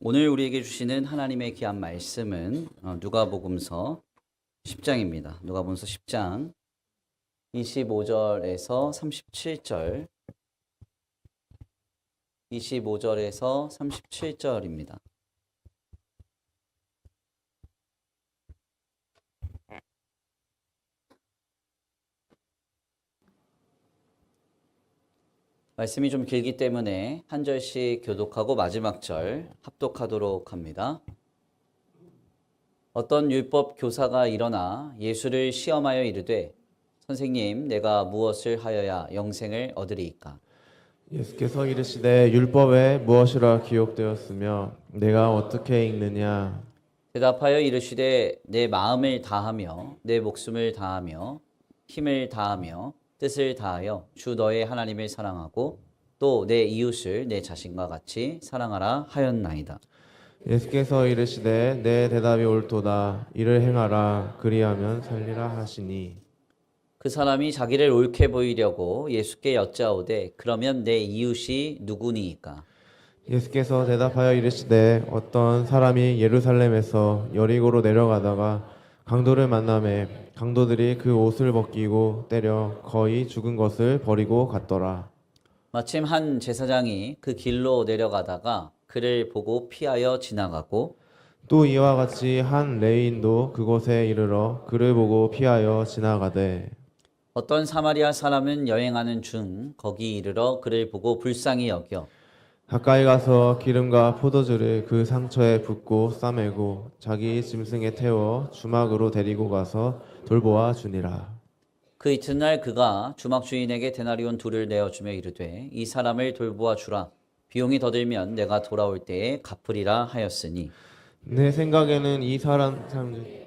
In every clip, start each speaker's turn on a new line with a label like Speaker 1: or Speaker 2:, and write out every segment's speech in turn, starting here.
Speaker 1: 오늘 우리에게 주시는 하나님의 귀한 말씀은 누가복음서 10장입니다. 누가복음서 10장 25절에서 37절, 25절에서 37절입니다. 말씀이 좀 길기 때문에 한 절씩 교독하고 마지막 절 합독하도록 합니다. 어떤 율법 교사가 일어나 예수를 시험하여 이르되 선생님, 내가 무엇을 하여야 영생을 얻으리이까?
Speaker 2: 예수께서 이르시되 율법에 무엇이라 기록되었으며 내가 어떻게 읽느냐.
Speaker 1: 대답하여 이르시되 내 마음을 다하며 내 목숨을 다하며 힘을 다하며 뜻을 다하여 주 너의 하나님을 사랑하고 또 내 이웃을 내 자신과 같이 사랑하라 하였나이다.
Speaker 2: 예수께서 이르시되 내 대답이 옳도다. 이를 행하라. 그리하면 살리라 하시니.
Speaker 1: 그 사람이 자기를 옳게 보이려고 예수께 여짜오되 그러면 내 이웃이 누구니이까?
Speaker 2: 예수께서 대답하여 이르시되 어떤 사람이 예루살렘에서 여리고로 내려가다가 강도를 만나매 강도들이 그 옷을 벗기고 때려 거의 죽은 것을 버리고 갔더라.
Speaker 1: 마침 한 제사장이 그 길로 내려가다가 그를 보고 피하여 지나가고
Speaker 2: 또 이와 같이 한 레위인도 그곳에 이르러 그를 보고 피하여 지나가되
Speaker 1: 어떤 사마리아 사람은 여행하는 중 거기 이르러 그를 보고 불쌍히 여겨
Speaker 2: 가까이 가서 기름과 포도주를 그 상처에 붓고 싸매고 자기 짐승에 태워 주막으로 데리고 가서 돌보아 주니라.
Speaker 1: 그 이튿날 그가 주막 주인에게 데나리온 둘을 내어주며 이르되 이 사람을 돌보아 주라. 비용이 더 들면 내가 돌아올 때에 갚으리라 하였으니
Speaker 2: 내 생각에는 이 사람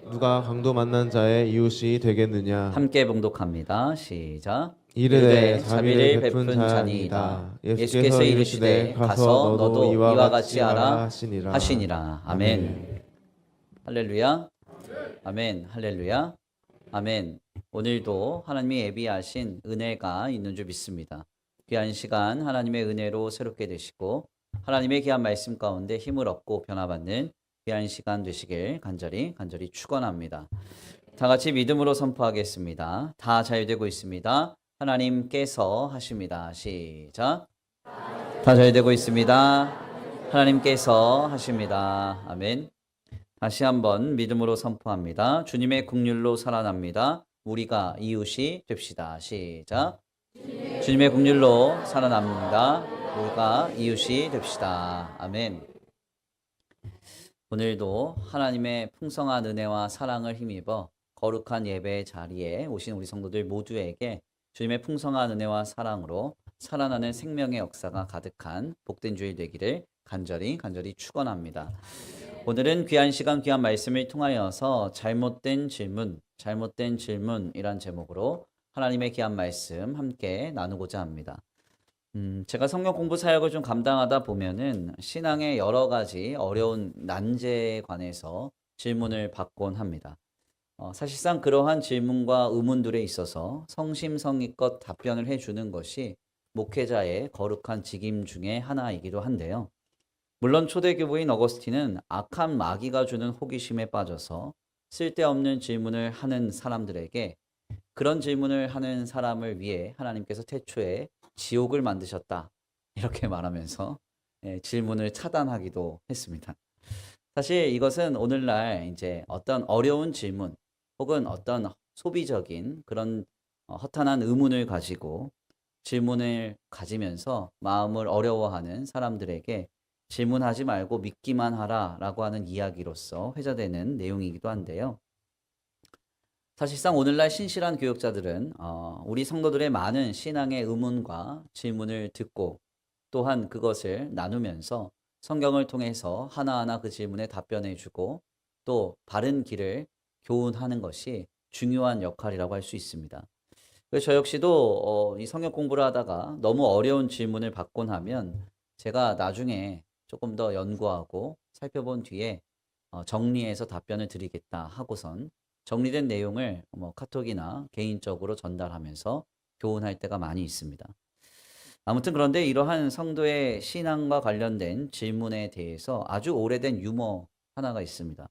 Speaker 2: 누가 강도 만난 자의 이웃이 되겠느냐.
Speaker 1: 함께 봉독합니다. 시작.
Speaker 2: 이르되
Speaker 1: 자비를 베푼 자니이다. 예수께서 이르시되 가서 너도 이와 같이 하라 하시니라. 아멘. 할렐루야. 아멘. 할렐루야. 아멘. 오늘도 하나님이 예비하신 은혜가 있는 줄 믿습니다. 귀한 시간 하나님의 은혜로 새롭게 되시고 하나님의 귀한 말씀 가운데 힘을 얻고 변화받는 귀한 시간 되시길 간절히 축원합니다. 다 같이 믿음으로 선포하겠습니다. 다 잘 되고 있습니다. 하나님께서 하십니다. 시작. 다 잘 되고 있습니다. 하나님께서 하십니다. 아멘. 다시 한번 믿음으로 선포합니다. 주님의 긍휼로 살아납니다. 우리가 이웃이 됩시다. 시작. 주님의 긍휼로 살아납니다. 우리가 이웃이 됩시다. 아멘. 오늘도 하나님의 풍성한 은혜와 사랑을 힘입어 거룩한 예배의 자리에 오신 우리 성도들 모두에게 주님의 풍성한 은혜와 사랑으로 살아나는 생명의 역사가 가득한 복된 주일 되기를 간절히 축원합니다. 오늘은 귀한 시간 귀한 말씀을 통하여서 잘못된 질문이란 제목으로 하나님의 귀한 말씀 함께 나누고자 합니다. 제가 성경 공부 사역을 좀 감당하다 보면은 신앙의 여러 가지 어려운 난제에 관해서 질문을 받곤 합니다. 사실상 그러한 질문과 의문들에 있어서 성심성의껏 답변을 해주는 것이 목회자의 거룩한 직임 중에 하나이기도 한데요. 물론 초대교부인 어거스틴은 악한 마귀가 주는 호기심에 빠져서 쓸데없는 질문을 하는 사람들에게 그런 질문을 하는 사람을 위해 하나님께서 태초에 지옥을 만드셨다 이렇게 말하면서 질문을 차단하기도 했습니다. 사실 이것은 오늘날 이제 어떤 어려운 질문 혹은 어떤 소비적인 그런 허탄한 의문을 가지고 질문을 가지면서 마음을 어려워하는 사람들에게 질문하지 말고 믿기만 하라라고 하는 이야기로서 회자되는 내용이기도 한데요. 사실상 오늘날 신실한 교육자들은 우리 성도들의 많은 신앙의 의문과 질문을 듣고 또한 그것을 나누면서 성경을 통해서 하나하나 그 질문에 답변해 주고 또 바른 길을 교훈하는 것이 중요한 역할이라고 할 수 있습니다. 그래서 저 역시도 이 성경 공부를 하다가 너무 어려운 질문을 받곤 하면 제가 나중에 조금 더 연구하고 살펴본 뒤에 정리해서 답변을 드리겠다 하고선 정리된 내용을 카톡이나 개인적으로 전달하면서 교훈할 때가 많이 있습니다. 아무튼 그런데 이러한 성도의 신앙과 관련된 질문에 대해서 아주 오래된 유머 하나가 있습니다.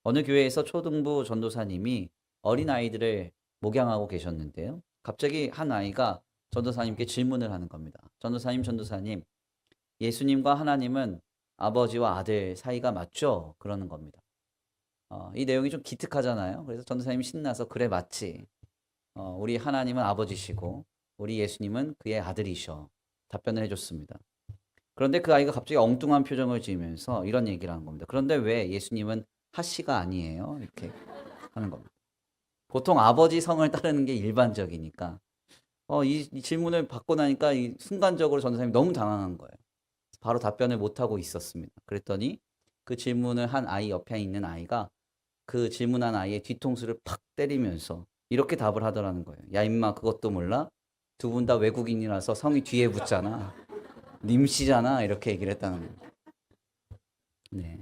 Speaker 1: 어느 교회에서 초등부 전도사님이 어린아이들을 목양하고 계셨는데요. 갑자기 한 아이가 전도사님께 질문을 하는 겁니다. 전도사님, 전도사님, 예수님과 하나님은 아버지와 아들 사이가 맞죠? 그러는 겁니다. 이 내용이 좀 기특하잖아요. 그래서 전도사님이 신나서 그래 맞지. 우리 하나님은 아버지시고 우리 예수님은 그의 아들이셔. 답변을 해줬습니다. 그런데 그 아이가 갑자기 엉뚱한 표정을 지으면서 이런 얘기를 하는 겁니다. 그런데 왜 예수님은 하씨가 아니에요? 이렇게 하는 겁니다. 보통 아버지 성을 따르는 게 일반적이니까 이 질문을 받고 나니까 순간적으로 전도사님이 너무 당황한 거예요. 바로 답변을 못하고 있었습니다. 그랬더니 그 질문을 한 아이 옆에 있는 아이가 그 질문한 아이의 뒤통수를 팍 때리면서 이렇게 답을 하더라는 거예요. 야 임마 그것도 몰라? 두 분 다 외국인이라서 성이 뒤에 붙잖아. 님씨잖아. 이렇게 얘기를 했다는 거예요. 네.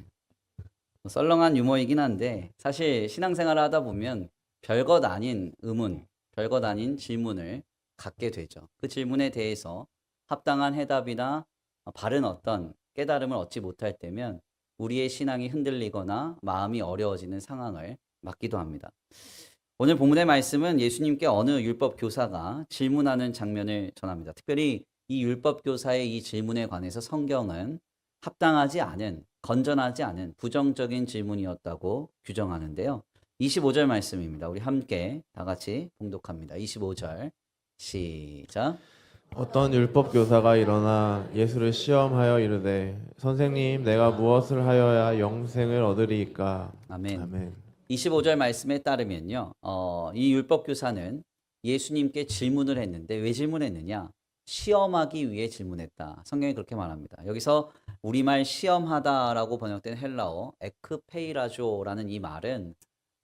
Speaker 1: 썰렁한 유머이긴 한데 사실 신앙생활을 하다 보면 별것 아닌 의문, 별것 아닌 질문을 갖게 되죠. 그 질문에 대해서 합당한 해답이나 바른 어떤 깨달음을 얻지 못할 때면 우리의 신앙이 흔들리거나 마음이 어려워지는 상황을 맞기도 합니다. 오늘 본문의 말씀은 예수님께 어느 율법 교사가 질문하는 장면을 전합니다. 특별히 이 율법 교사의 이 질문에 관해서 성경은 합당하지 않은, 건전하지 않은 부정적인 질문이었다고 규정하는데요. 25절 말씀입니다. 우리 함께 다 같이 봉독합니다. 25절 시작.
Speaker 2: 어떤 율법 교사가 일어나 예수를 시험하여 이르되 선생님 내가 무엇을 하여야 영생을 얻으리이까.
Speaker 1: 아멘.
Speaker 2: 아멘.
Speaker 1: 25절 말씀에 따르면요. 이 율법 교사는 예수님께 질문을 했는데 왜 질문했느냐? 시험하기 위해 질문했다. 성경이 그렇게 말합니다. 여기서 우리말 시험하다라고 번역된 헬라어 에크페이라조라는 이 말은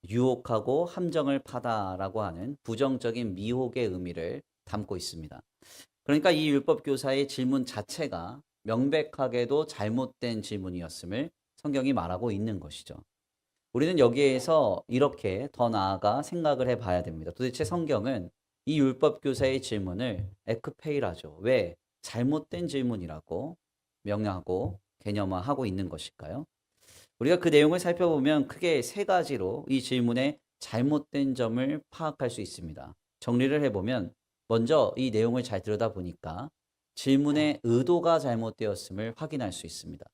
Speaker 1: 유혹하고 함정을 파다라고 하는 부정적인 미혹의 의미를 담고 있습니다. 그러니까 이 율법 교사의 질문 자체가 명백하게도 잘못된 질문이었음을 성경이 말하고 있는 것이죠. 우리는 여기에서 이렇게 더 나아가 생각을 해봐야 됩니다. 도대체 성경은 이 율법 교사의 질문을 에크페이라죠. 왜 잘못된 질문이라고 명하고 개념화하고 있는 것일까요? 우리가 그 내용을 살펴보면 크게 세 가지로 이 질문의 잘못된 점을 파악할 수 있습니다. 정리를 해보면 먼저 이 내용을 잘 들여다보니까 질문의 의도가 잘못되었음을 확인할 수 있습니다.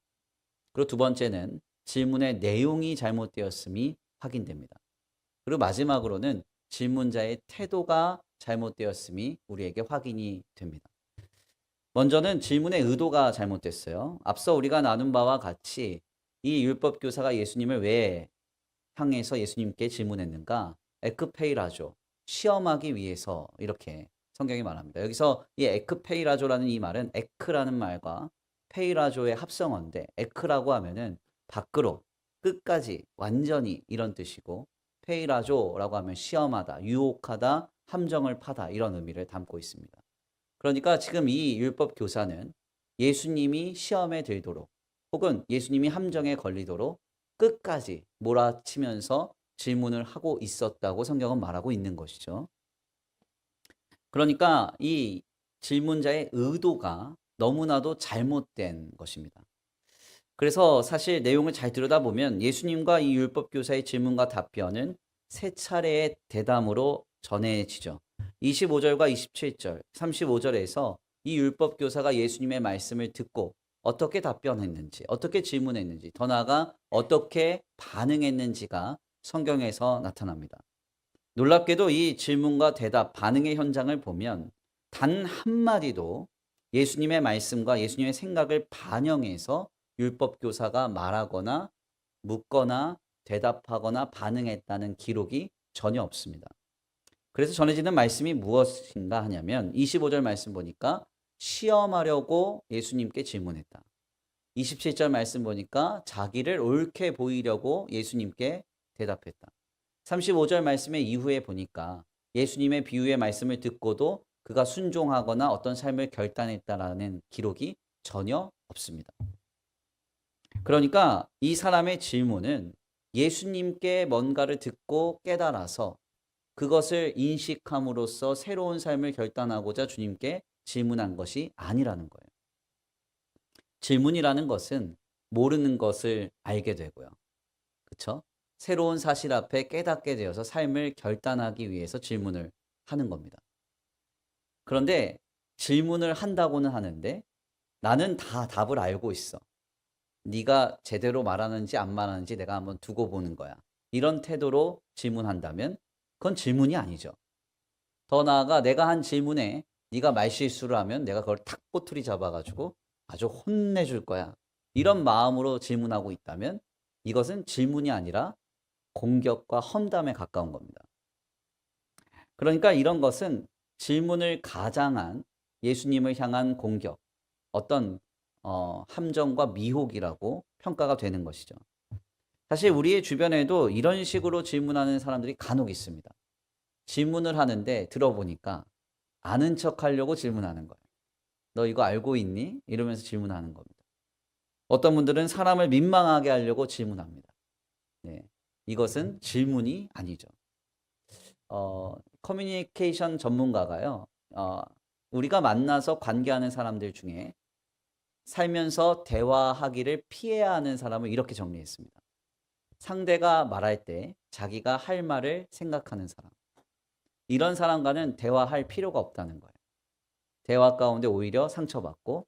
Speaker 1: 그리고 두 번째는 질문의 내용이 잘못되었음이 확인됩니다. 그리고 마지막으로는 질문자의 태도가 잘못되었음이 우리에게 확인이 됩니다. 먼저는 질문의 의도가 잘못됐어요. 앞서 우리가 나눈 바와 같이 이 율법 교사가 예수님을 왜 향해서 예수님께 질문했는가? 에크페이라조, 시험하기 위해서 이렇게 성경이 말합니다. 여기서 이 에크페이라조라는 이 말은 에크라는 말과 페이라조의 합성어인데 에크라고 하면은 밖으로, 끝까지, 완전히 이런 뜻이고 페이라조라고 하면 시험하다, 유혹하다, 함정을 파다 이런 의미를 담고 있습니다. 그러니까 지금 이 율법 교사는 예수님이 시험에 들도록 혹은 예수님이 함정에 걸리도록 끝까지 몰아치면서 질문을 하고 있었다고 성경은 말하고 있는 것이죠. 그러니까 이 질문자의 의도가 너무나도 잘못된 것입니다. 그래서 사실 내용을 잘 들여다보면 예수님과 이 율법 교사의 질문과 답변은 세 차례의 대담으로 전해지죠. 25절과 27절, 35절에서 이 율법 교사가 예수님의 말씀을 듣고 어떻게 답변했는지, 어떻게 질문했는지, 더 나아가 어떻게 반응했는지가 성경에서 나타납니다. 놀랍게도 이 질문과 대답, 반응의 현장을 보면 단 한마디도 예수님의 말씀과 예수님의 생각을 반영해서 율법 교사가 말하거나 묻거나 대답하거나 반응했다는 기록이 전혀 없습니다. 그래서 전해지는 말씀이 무엇인가 하냐면 25절 말씀 보니까 시험하려고 예수님께 질문했다. 27절 말씀 보니까 자기를 옳게 보이려고 예수님께 대답했다. 35절 말씀의 이후에 보니까 예수님의 비유의 말씀을 듣고도 그가 순종하거나 어떤 삶을 결단했다라는 기록이 전혀 없습니다. 그러니까 이 사람의 질문은 예수님께 뭔가를 듣고 깨달아서 그것을 인식함으로써 새로운 삶을 결단하고자 주님께 질문한 것이 아니라는 거예요. 질문이라는 것은 모르는 것을 알게 되고요. 그렇죠? 새로운 사실 앞에 깨닫게 되어서 삶을 결단하기 위해서 질문을 하는 겁니다. 그런데 질문을 한다고는 하는데 나는 다 답을 알고 있어. 네가 제대로 말하는지 안 말하는지 내가 한번 두고 보는 거야. 이런 태도로 질문한다면 그건 질문이 아니죠. 더 나아가 내가 한 질문에 네가 말실수를 하면 내가 그걸 탁 꼬투리 잡아가지고 아주 혼내줄 거야. 이런 마음으로 질문하고 있다면 이것은 질문이 아니라 공격과 험담에 가까운 겁니다. 그러니까 이런 것은 질문을 가장한 예수님을 향한 공격, 어떤 함정과 미혹이라고 평가가 되는 것이죠. 사실 우리의 주변에도 이런 식으로 질문하는 사람들이 간혹 있습니다. 질문을 하는데 들어보니까 아는 척 하려고 질문하는 거예요. 너 이거 알고 있니? 이러면서 질문하는 겁니다. 어떤 분들은 사람을 민망하게 하려고 질문합니다. 네, 이것은 질문이 아니죠. 커뮤니케이션 전문가가요, 우리가 만나서 관계하는 사람들 중에 살면서 대화하기를 피해야 하는 사람을 이렇게 정리했습니다. 상대가 말할 때 자기가 할 말을 생각하는 사람. 이런 사람과는 대화할 필요가 없다는 거예요. 대화 가운데 오히려 상처받고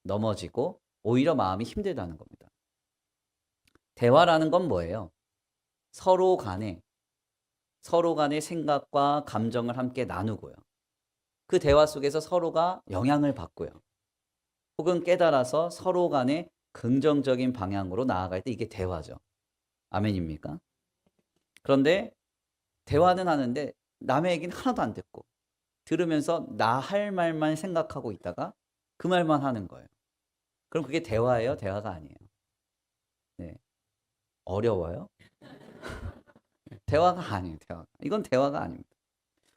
Speaker 1: 넘어지고 오히려 마음이 힘들다는 겁니다. 대화라는 건 뭐예요? 서로 간의 생각과 감정을 함께 나누고요. 그 대화 속에서 서로가 영향을 받고요. 혹은 깨달아서 서로 간의 긍정적인 방향으로 나아갈 때 이게 대화죠. 아멘입니까? 그런데 대화는 하는데 남의 얘기는 하나도 안 듣고 들으면서 나 할 말만 생각하고 있다가 그 말만 하는 거예요. 그럼 그게 대화예요? 대화가 아니에요. 네. 어려워요? 대화가 아니에요. 대화가. 이건 대화가 아닙니다.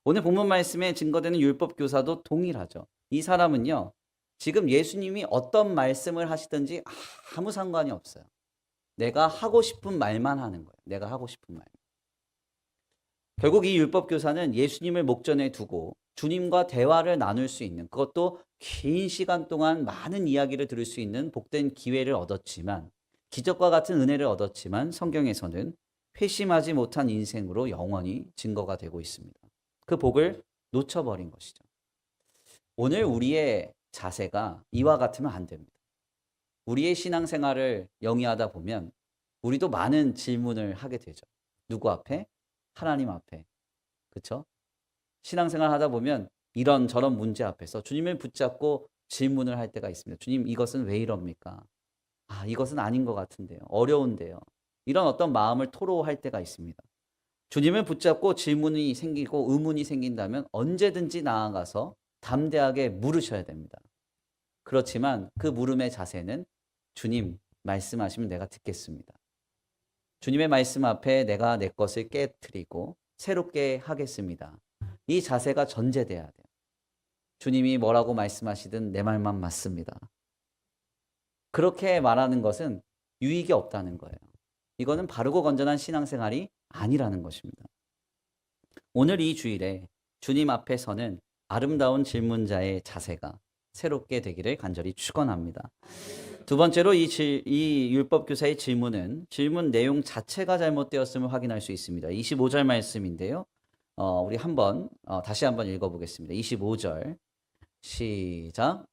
Speaker 1: 오늘 본문 말씀에 증거되는 율법 교사도 동일하죠. 이 사람은요, 지금 예수님이 어떤 말씀을 하시든지 아무 상관이 없어요. 내가 하고 싶은 말만 하는 거예요. 내가 하고 싶은 말. 결국 이 율법 교사는 예수님을 목전에 두고 주님과 대화를 나눌 수 있는, 그것도 긴 시간 동안 많은 이야기를 들을 수 있는 복된 기회를 얻었지만, 기적과 같은 은혜를 얻었지만 성경에서는 회심하지 못한 인생으로 영원히 증거가 되고 있습니다. 그 복을 놓쳐버린 것이죠. 오늘 우리의 자세가 이와 같으면 안 됩니다. 우리의 신앙생활을 영위하다 보면 우리도 많은 질문을 하게 되죠. 누구 앞에? 하나님 앞에. 그렇죠? 신앙생활 하다 보면 이런 저런 문제 앞에서 주님을 붙잡고 질문을 할 때가 있습니다. 주님, 이것은 왜 이럽니까? 이것은 아닌 것 같은데요. 어려운데요. 이런 어떤 마음을 토로할 때가 있습니다. 주님을 붙잡고 질문이 생기고 의문이 생긴다면 언제든지 나아가서 담대하게 물으셔야 됩니다. 그렇지만 그 물음의 자세는 주님 말씀하시면 내가 듣겠습니다. 주님의 말씀 앞에 내가 내 것을 깨트리고 새롭게 하겠습니다. 이 자세가 전제돼야 돼요. 주님이 뭐라고 말씀하시든 내 말만 맞습니다. 그렇게 말하는 것은 유익이 없다는 거예요. 이거는 바르고 건전한 신앙생활이 아니라는 것입니다. 오늘 이 주일에 주님 앞에 서는 아름다운 질문자의 자세가 새롭게 되기를 간절히 축원합니다. 두 번째로 이 율법 교사의 질문은 질문 내용 자체가 잘못되었음을 확인할 수 있습니다. 25절 말씀인데요. 우리 다시 한번 읽어보겠습니다. 25절 시작.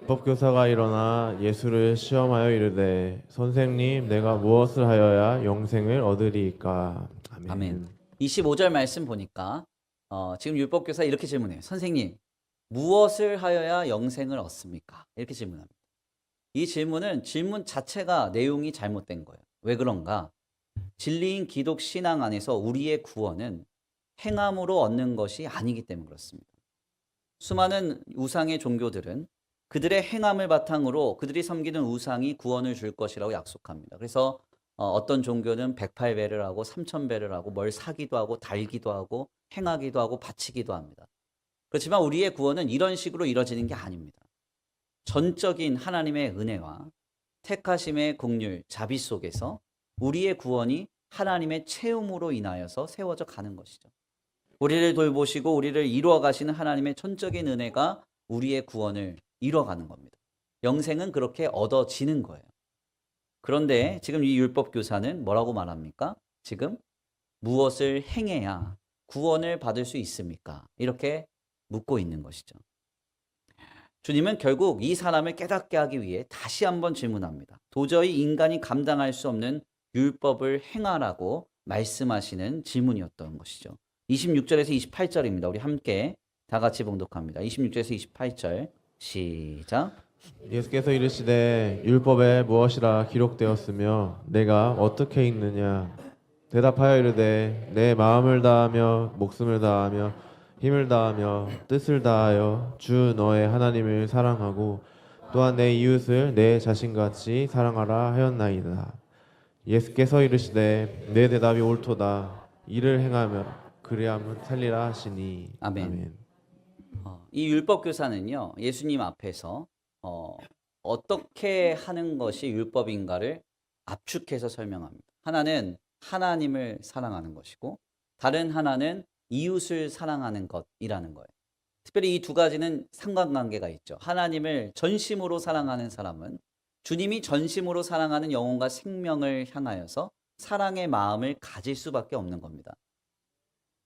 Speaker 2: 법교사가 일어나 예수를 시험하여 이르되 선생님 내가 무엇을 하여야 영생을 얻으리이까. 아멘.
Speaker 1: 아멘. 25절 말씀 보니까 지금 율법교사 이렇게 질문해요. 선생님, 무엇을 하여야 영생을 얻습니까? 이렇게 질문합니다. 이 질문은 질문 자체가 내용이 잘못된 거예요. 왜 그런가? 진리인 기독 신앙 안에서 우리의 구원은 행함으로 얻는 것이 아니기 때문에 그렇습니다. 수많은 우상의 종교들은 그들의 행함을 바탕으로 그들이 섬기는 우상이 구원을 줄 것이라고 약속합니다. 그래서 어떤 종교는 108배를 하고 3000배를 하고 뭘 사기도 하고 달기도 하고 행하기도 하고 바치기도 합니다. 그렇지만 우리의 구원은 이런 식으로 이루어지는 게 아닙니다. 전적인 하나님의 은혜와 택하심의 긍휼, 자비 속에서 우리의 구원이 하나님의 채움으로 인하여서 세워져 가는 것이죠. 우리를 돌보시고 우리를 이루어 가시는 하나님의 전적인 은혜가 우리의 구원을 이뤄가는 겁니다. 영생은 그렇게 얻어지는 거예요. 그런데 지금 이 율법 교사는 뭐라고 말합니까? 지금 무엇을 행해야 구원을 받을 수 있습니까? 이렇게 묻고 있는 것이죠. 주님은 결국 이 사람을 깨닫게 하기 위해 다시 한번 질문합니다. 도저히 인간이 감당할 수 없는 율법을 행하라고 말씀하시는 질문이었던 것이죠. 26절에서 28절입니다. 우리 함께 다 같이 봉독합니다. 26절에서 28절 시작.
Speaker 2: 예수께서 이르시되 율법에 무엇이라 기록되었으며 내가 어떻게 읽느냐 대답하여 이르되 내 마음을 다하며 목숨을 다하며 힘을 다하며 뜻을 다하여 주 너의 하나님을 사랑하고 또한 내 이웃을 내 자신같이 사랑하라 하였나이다. 예수께서 이르시되 내 대답이 옳도다. 이를 행하며 그리하면 살리라 하시니.
Speaker 1: 아멘. 이 율법 교사는요, 예수님 앞에서 어떻게 하는 것이 율법인가를 압축해서 설명합니다. 하나는 하나님을 사랑하는 것이고, 다른 하나는 이웃을 사랑하는 것이라는 거예요. 특별히 이 두 가지는 상관관계가 있죠. 하나님을 전심으로 사랑하는 사람은 주님이 전심으로 사랑하는 영혼과 생명을 향하여서 사랑의 마음을 가질 수밖에 없는 겁니다.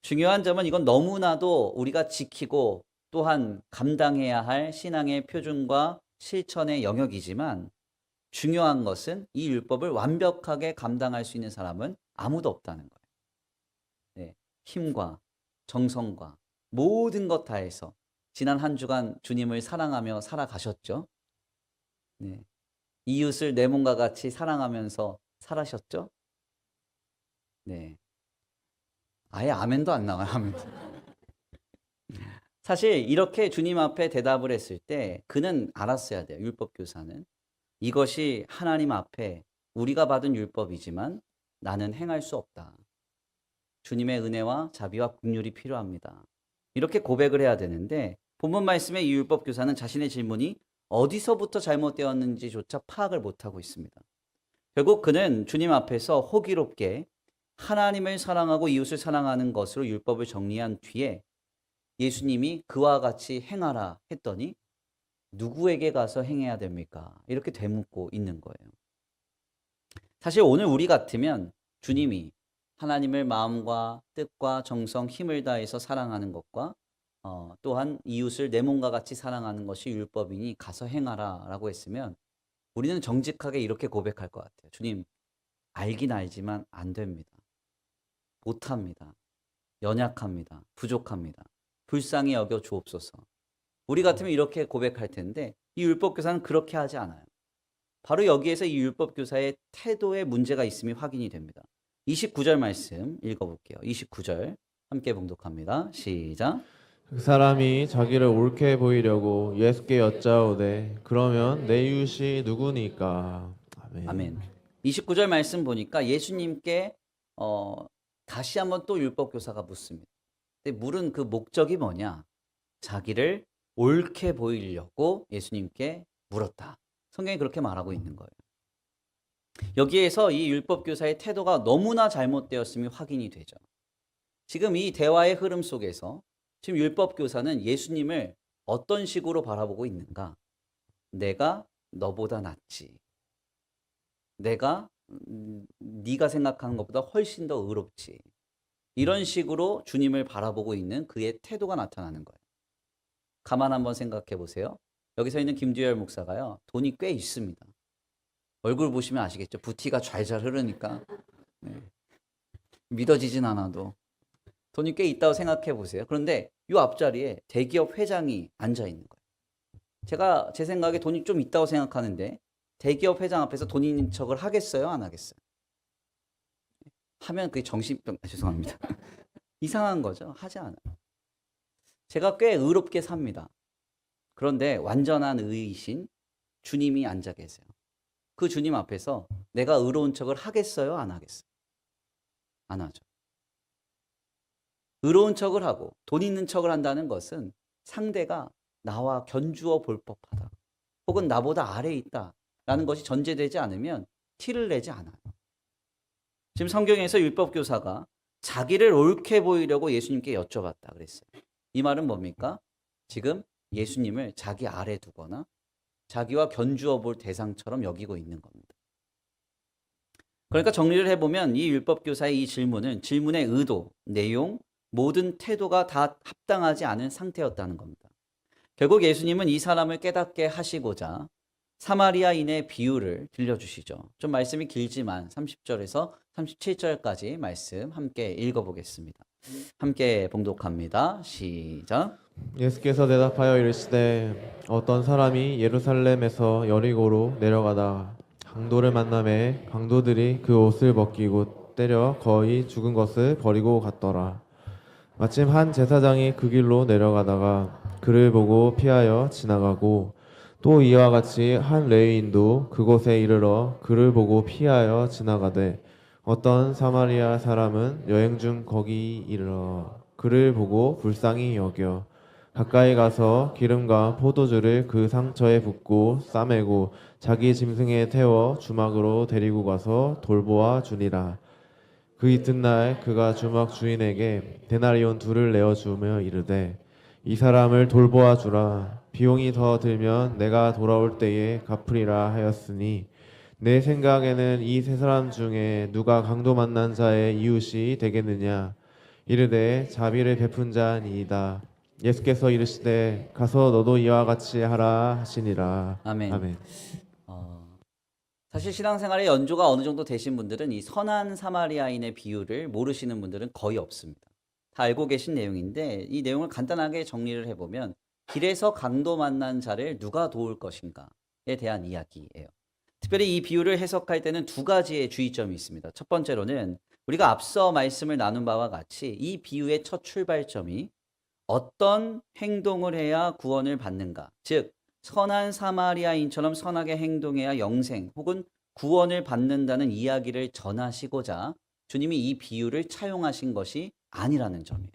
Speaker 1: 중요한 점은 이건 너무나도 우리가 지키고 또한 감당해야 할 신앙의 표준과 실천의 영역이지만 중요한 것은 이 율법을 완벽하게 감당할 수 있는 사람은 아무도 없다는 거예요. 네, 힘과 정성과 모든 것 다해서 지난 한 주간 주님을 사랑하며 살아가셨죠. 네, 이웃을 내 몸과 같이 사랑하면서 살아셨죠. 네, 아예 아멘도 안 나와요. 아멘. 사실 이렇게 주님 앞에 대답을 했을 때 그는 알았어야 돼요. 율법 교사는 이것이 하나님 앞에 우리가 받은 율법이지만 나는 행할 수 없다. 주님의 은혜와 자비와 긍휼이 필요합니다. 이렇게 고백을 해야 되는데 본문 말씀의 이 율법 교사는 자신의 질문이 어디서부터 잘못되었는지조차 파악을 못하고 있습니다. 결국 그는 주님 앞에서 호기롭게 하나님을 사랑하고 이웃을 사랑하는 것으로 율법을 정리한 뒤에 예수님이 그와 같이 행하라 했더니 누구에게 가서 행해야 됩니까? 이렇게 되묻고 있는 거예요. 사실 오늘 우리 같으면 주님이 하나님을 마음과 뜻과 정성, 힘을 다해서 사랑하는 것과 또한 이웃을 내 몸과 같이 사랑하는 것이 율법이니 가서 행하라 라고 했으면 우리는 정직하게 이렇게 고백할 것 같아요. 주님, 알긴 알지만 안 됩니다. 못합니다. 연약합니다. 부족합니다. 불쌍히 여겨 주옵소서. 우리 같으면 이렇게 고백할 텐데 이 율법교사는 그렇게 하지 않아요. 바로 여기에서 이 율법교사의 태도에 문제가 있음이 확인이 됩니다. 29절 말씀 읽어볼게요. 29절 함께 봉독합니다. 시작.
Speaker 2: 그 사람이 자기를 옳게 보이려고 예수께 여짜오되 그러면 내 이웃이 누구니까. 아멘.
Speaker 1: 아멘. 29절 말씀 보니까 예수님께 다시 한번 또 율법교사가 묻습니다. 근데 물은 그 목적이 뭐냐? 자기를 옳게 보이려고 예수님께 물었다. 성경이 그렇게 말하고 있는 거예요. 여기에서 이 율법교사의 태도가 너무나 잘못되었음이 확인이 되죠. 지금 이 대화의 흐름 속에서 지금 율법교사는 예수님을 어떤 식으로 바라보고 있는가? 내가 너보다 낫지. 내가 네가 생각하는 것보다 훨씬 더 의롭지. 이런 식으로 주님을 바라보고 있는 그의 태도가 나타나는 거예요. 가만 한번 생각해 보세요. 여기서 있는 김두열 목사가요. 돈이 꽤 있습니다. 얼굴 보시면 아시겠죠? 부티가 좔좔 흐르니까 네. 믿어지진 않아도 돈이 꽤 있다고 생각해 보세요. 그런데 이 앞자리에 대기업 회장이 앉아 있는 거예요. 제가 제 생각에 돈이 좀 있다고 생각하는데 대기업 회장 앞에서 돈 있는 척을 하겠어요? 안 하겠어요? 하면 그게 정신병, 죄송합니다. 이상한 거죠. 하지 않아요. 제가 꽤 의롭게 삽니다. 그런데 완전한 의이신 주님이 앉아 계세요. 그 주님 앞에서 내가 의로운 척을 하겠어요? 안 하겠어요? 안 하죠. 의로운 척을 하고 돈 있는 척을 한다는 것은 상대가 나와 견주어 볼 법하다. 혹은 나보다 아래에 있다라는 것이 전제되지 않으면 티를 내지 않아요. 지금 성경에서 율법교사가 자기를 옳게 보이려고 예수님께 여쭤봤다 그랬어요. 이 말은 뭡니까? 지금 예수님을 자기 아래 두거나 자기와 견주어 볼 대상처럼 여기고 있는 겁니다. 그러니까 정리를 해보면 이 율법교사의 이 질문은 질문의 의도, 내용, 모든 태도가 다 합당하지 않은 상태였다는 겁니다. 결국 예수님은 이 사람을 깨닫게 하시고자 사마리아인의 비유를 들려주시죠. 좀 말씀이 길지만 30절에서 37절까지 말씀 함께 읽어보겠습니다. 함께 봉독합니다. 시작.
Speaker 2: 예수께서 대답하여 이르시되 어떤 사람이 예루살렘에서 여리고로 내려가다 강도를 만나매 강도들이 그 옷을 벗기고 때려 거의 죽은 것을 버리고 갔더라. 마침 한 제사장이 그 길로 내려가다가 그를 보고 피하여 지나가고 또 이와 같이 한 레위인도 그곳에 이르러 그를 보고 피하여 지나가되 어떤 사마리아 사람은 여행 중 거기 이르러 그를 보고 불쌍히 여겨 가까이 가서 기름과 포도주를 그 상처에 붓고 싸매고 자기 짐승에 태워 주막으로 데리고 가서 돌보아 주니라. 그 이튿날 그가 주막 주인에게 데나리온 둘을 내어주며 이르되 이 사람을 돌보아 주라. 비용이 더 들면 내가 돌아올 때에 갚으리라 하였으니 내 생각에는 이 세 사람 중에 누가 강도 만난 자의 이웃이 되겠느냐. 이르되 자비를 베푼 자니이다. 예수께서 이르시되 가서 너도 이와 같이 하라 하시니라.
Speaker 1: 아멘.
Speaker 2: 아멘.
Speaker 1: 사실 신앙생활에 연조가 어느 정도 되신 분들은 이 선한 사마리아인의 비유를 모르시는 분들은 거의 없습니다. 다 알고 계신 내용인데 이 내용을 간단하게 정리를 해보면 길에서 강도 만난 자를 누가 도울 것인가에 대한 이야기예요. 특별히 이 비유를 해석할 때는 두 가지의 주의점이 있습니다. 첫 번째로는 우리가 앞서 말씀을 나눈 바와 같이 이 비유의 첫 출발점이 어떤 행동을 해야 구원을 받는가, 즉 선한 사마리아인처럼 선하게 행동해야 영생 혹은 구원을 받는다는 이야기를 전하시고자 주님이 이 비유를 차용하신 것이 아니라는 점이에요.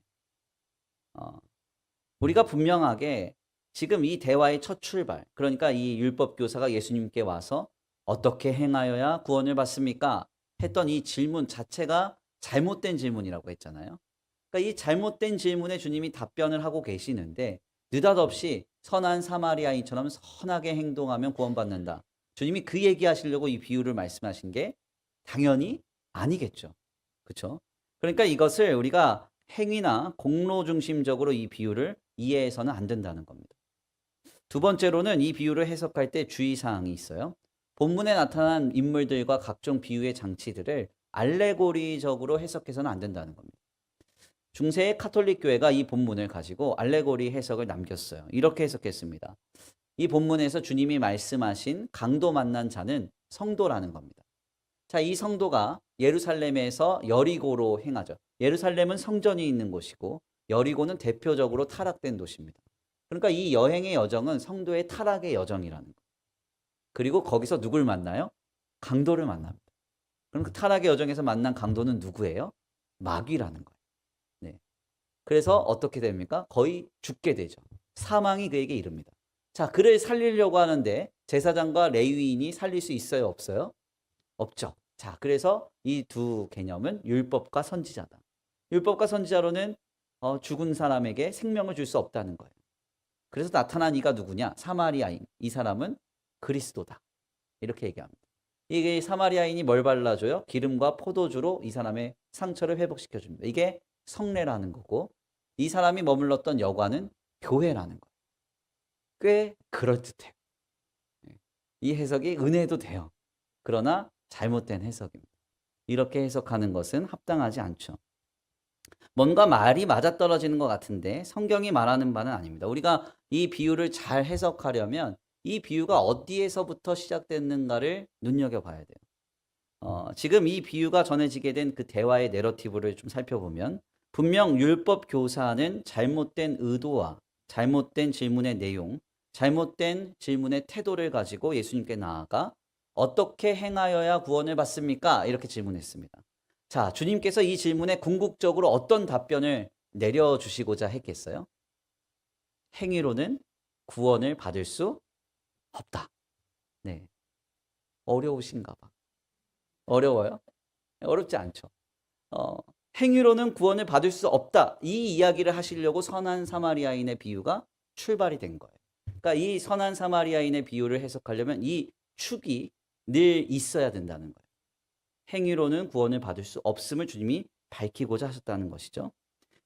Speaker 1: 우리가 분명하게 지금 이 대화의 첫 출발, 그러니까 이 율법교사가 예수님께 와서 어떻게 행하여야 구원을 받습니까? 했던 이 질문 자체가 잘못된 질문이라고 했잖아요. 그러니까 이 잘못된 질문에 주님이 답변을 하고 계시는데 느닷없이 선한 사마리아인처럼 선하게 행동하면 구원받는다. 주님이 그 얘기하시려고 이 비유를 말씀하신 게 당연히 아니겠죠. 그렇죠? 그러니까 이것을 우리가 행위나 공로 중심적으로 이 비유를 이해해서는 안 된다는 겁니다. 두 번째로는 이 비유를 해석할 때 주의사항이 있어요. 본문에 나타난 인물들과 각종 비유의 장치들을 알레고리적으로 해석해서는 안 된다는 겁니다. 중세의 카톨릭 교회가 이 본문을 가지고 알레고리 해석을 남겼어요. 이렇게 해석했습니다. 이 본문에서 주님이 말씀하신 강도 만난 자는 성도라는 겁니다. 자, 이 성도가 예루살렘에서 여리고로 행하죠. 예루살렘은 성전이 있는 곳이고 여리고는 대표적으로 타락된 도시입니다. 그러니까 이 여행의 여정은 성도의 타락의 여정이라는 거예요. 그리고 거기서 누굴 만나요? 강도를 만납니다. 그럼 그 타락의 여정에서 만난 강도는 누구예요? 마귀라는 거예요. 네. 그래서 어떻게 됩니까? 거의 죽게 되죠. 사망이 그에게 이릅니다. 자, 그를 살리려고 하는데 제사장과 레위인이 살릴 수 있어요? 없어요? 없죠. 자, 그래서 이 두 개념은 율법과 선지자다. 율법과 선지자로는 죽은 사람에게 생명을 줄 수 없다는 거예요. 그래서 나타난 이가 누구냐? 사마리아인. 이 사람은 그리스도다. 이렇게 얘기합니다. 이게 사마리아인이 뭘 발라줘요? 기름과 포도주로 이 사람의 상처를 회복시켜줍니다. 이게 성례라는 거고 이 사람이 머물렀던 여관은 교회라는 거예요. 꽤 그럴듯해요. 이 해석이 은혜도 돼요. 그러나 잘못된 해석입니다. 이렇게 해석하는 것은 합당하지 않죠. 뭔가 말이 맞아떨어지는 것 같은데 성경이 말하는 바는 아닙니다. 우리가 이 비유를 잘 해석하려면 이 비유가 어디에서부터 시작됐는가를 눈여겨봐야 돼요. 지금 이 비유가 전해지게 된 그 대화의 내러티브를 좀 살펴보면 분명 율법 교사는 잘못된 의도와 잘못된 질문의 내용, 잘못된 질문의 태도를 가지고 예수님께 나아가 어떻게 행하여야 구원을 받습니까? 이렇게 질문했습니다. 자, 주님께서 이 질문에 궁극적으로 어떤 답변을 내려주시고자 했겠어요? 행위로는 구원을 받을 수 없다. 네. 어려우신가 봐. 어려워요? 어렵지 않죠. 행위로는 구원을 받을 수 없다. 이 이야기를 하시려고 선한 사마리아인의 비유가 출발이 된 거예요. 그러니까 이 선한 사마리아인의 비유를 해석하려면 이 축이 늘 있어야 된다는 거예요. 행위로는 구원을 받을 수 없음을 주님이 밝히고자 하셨다는 것이죠.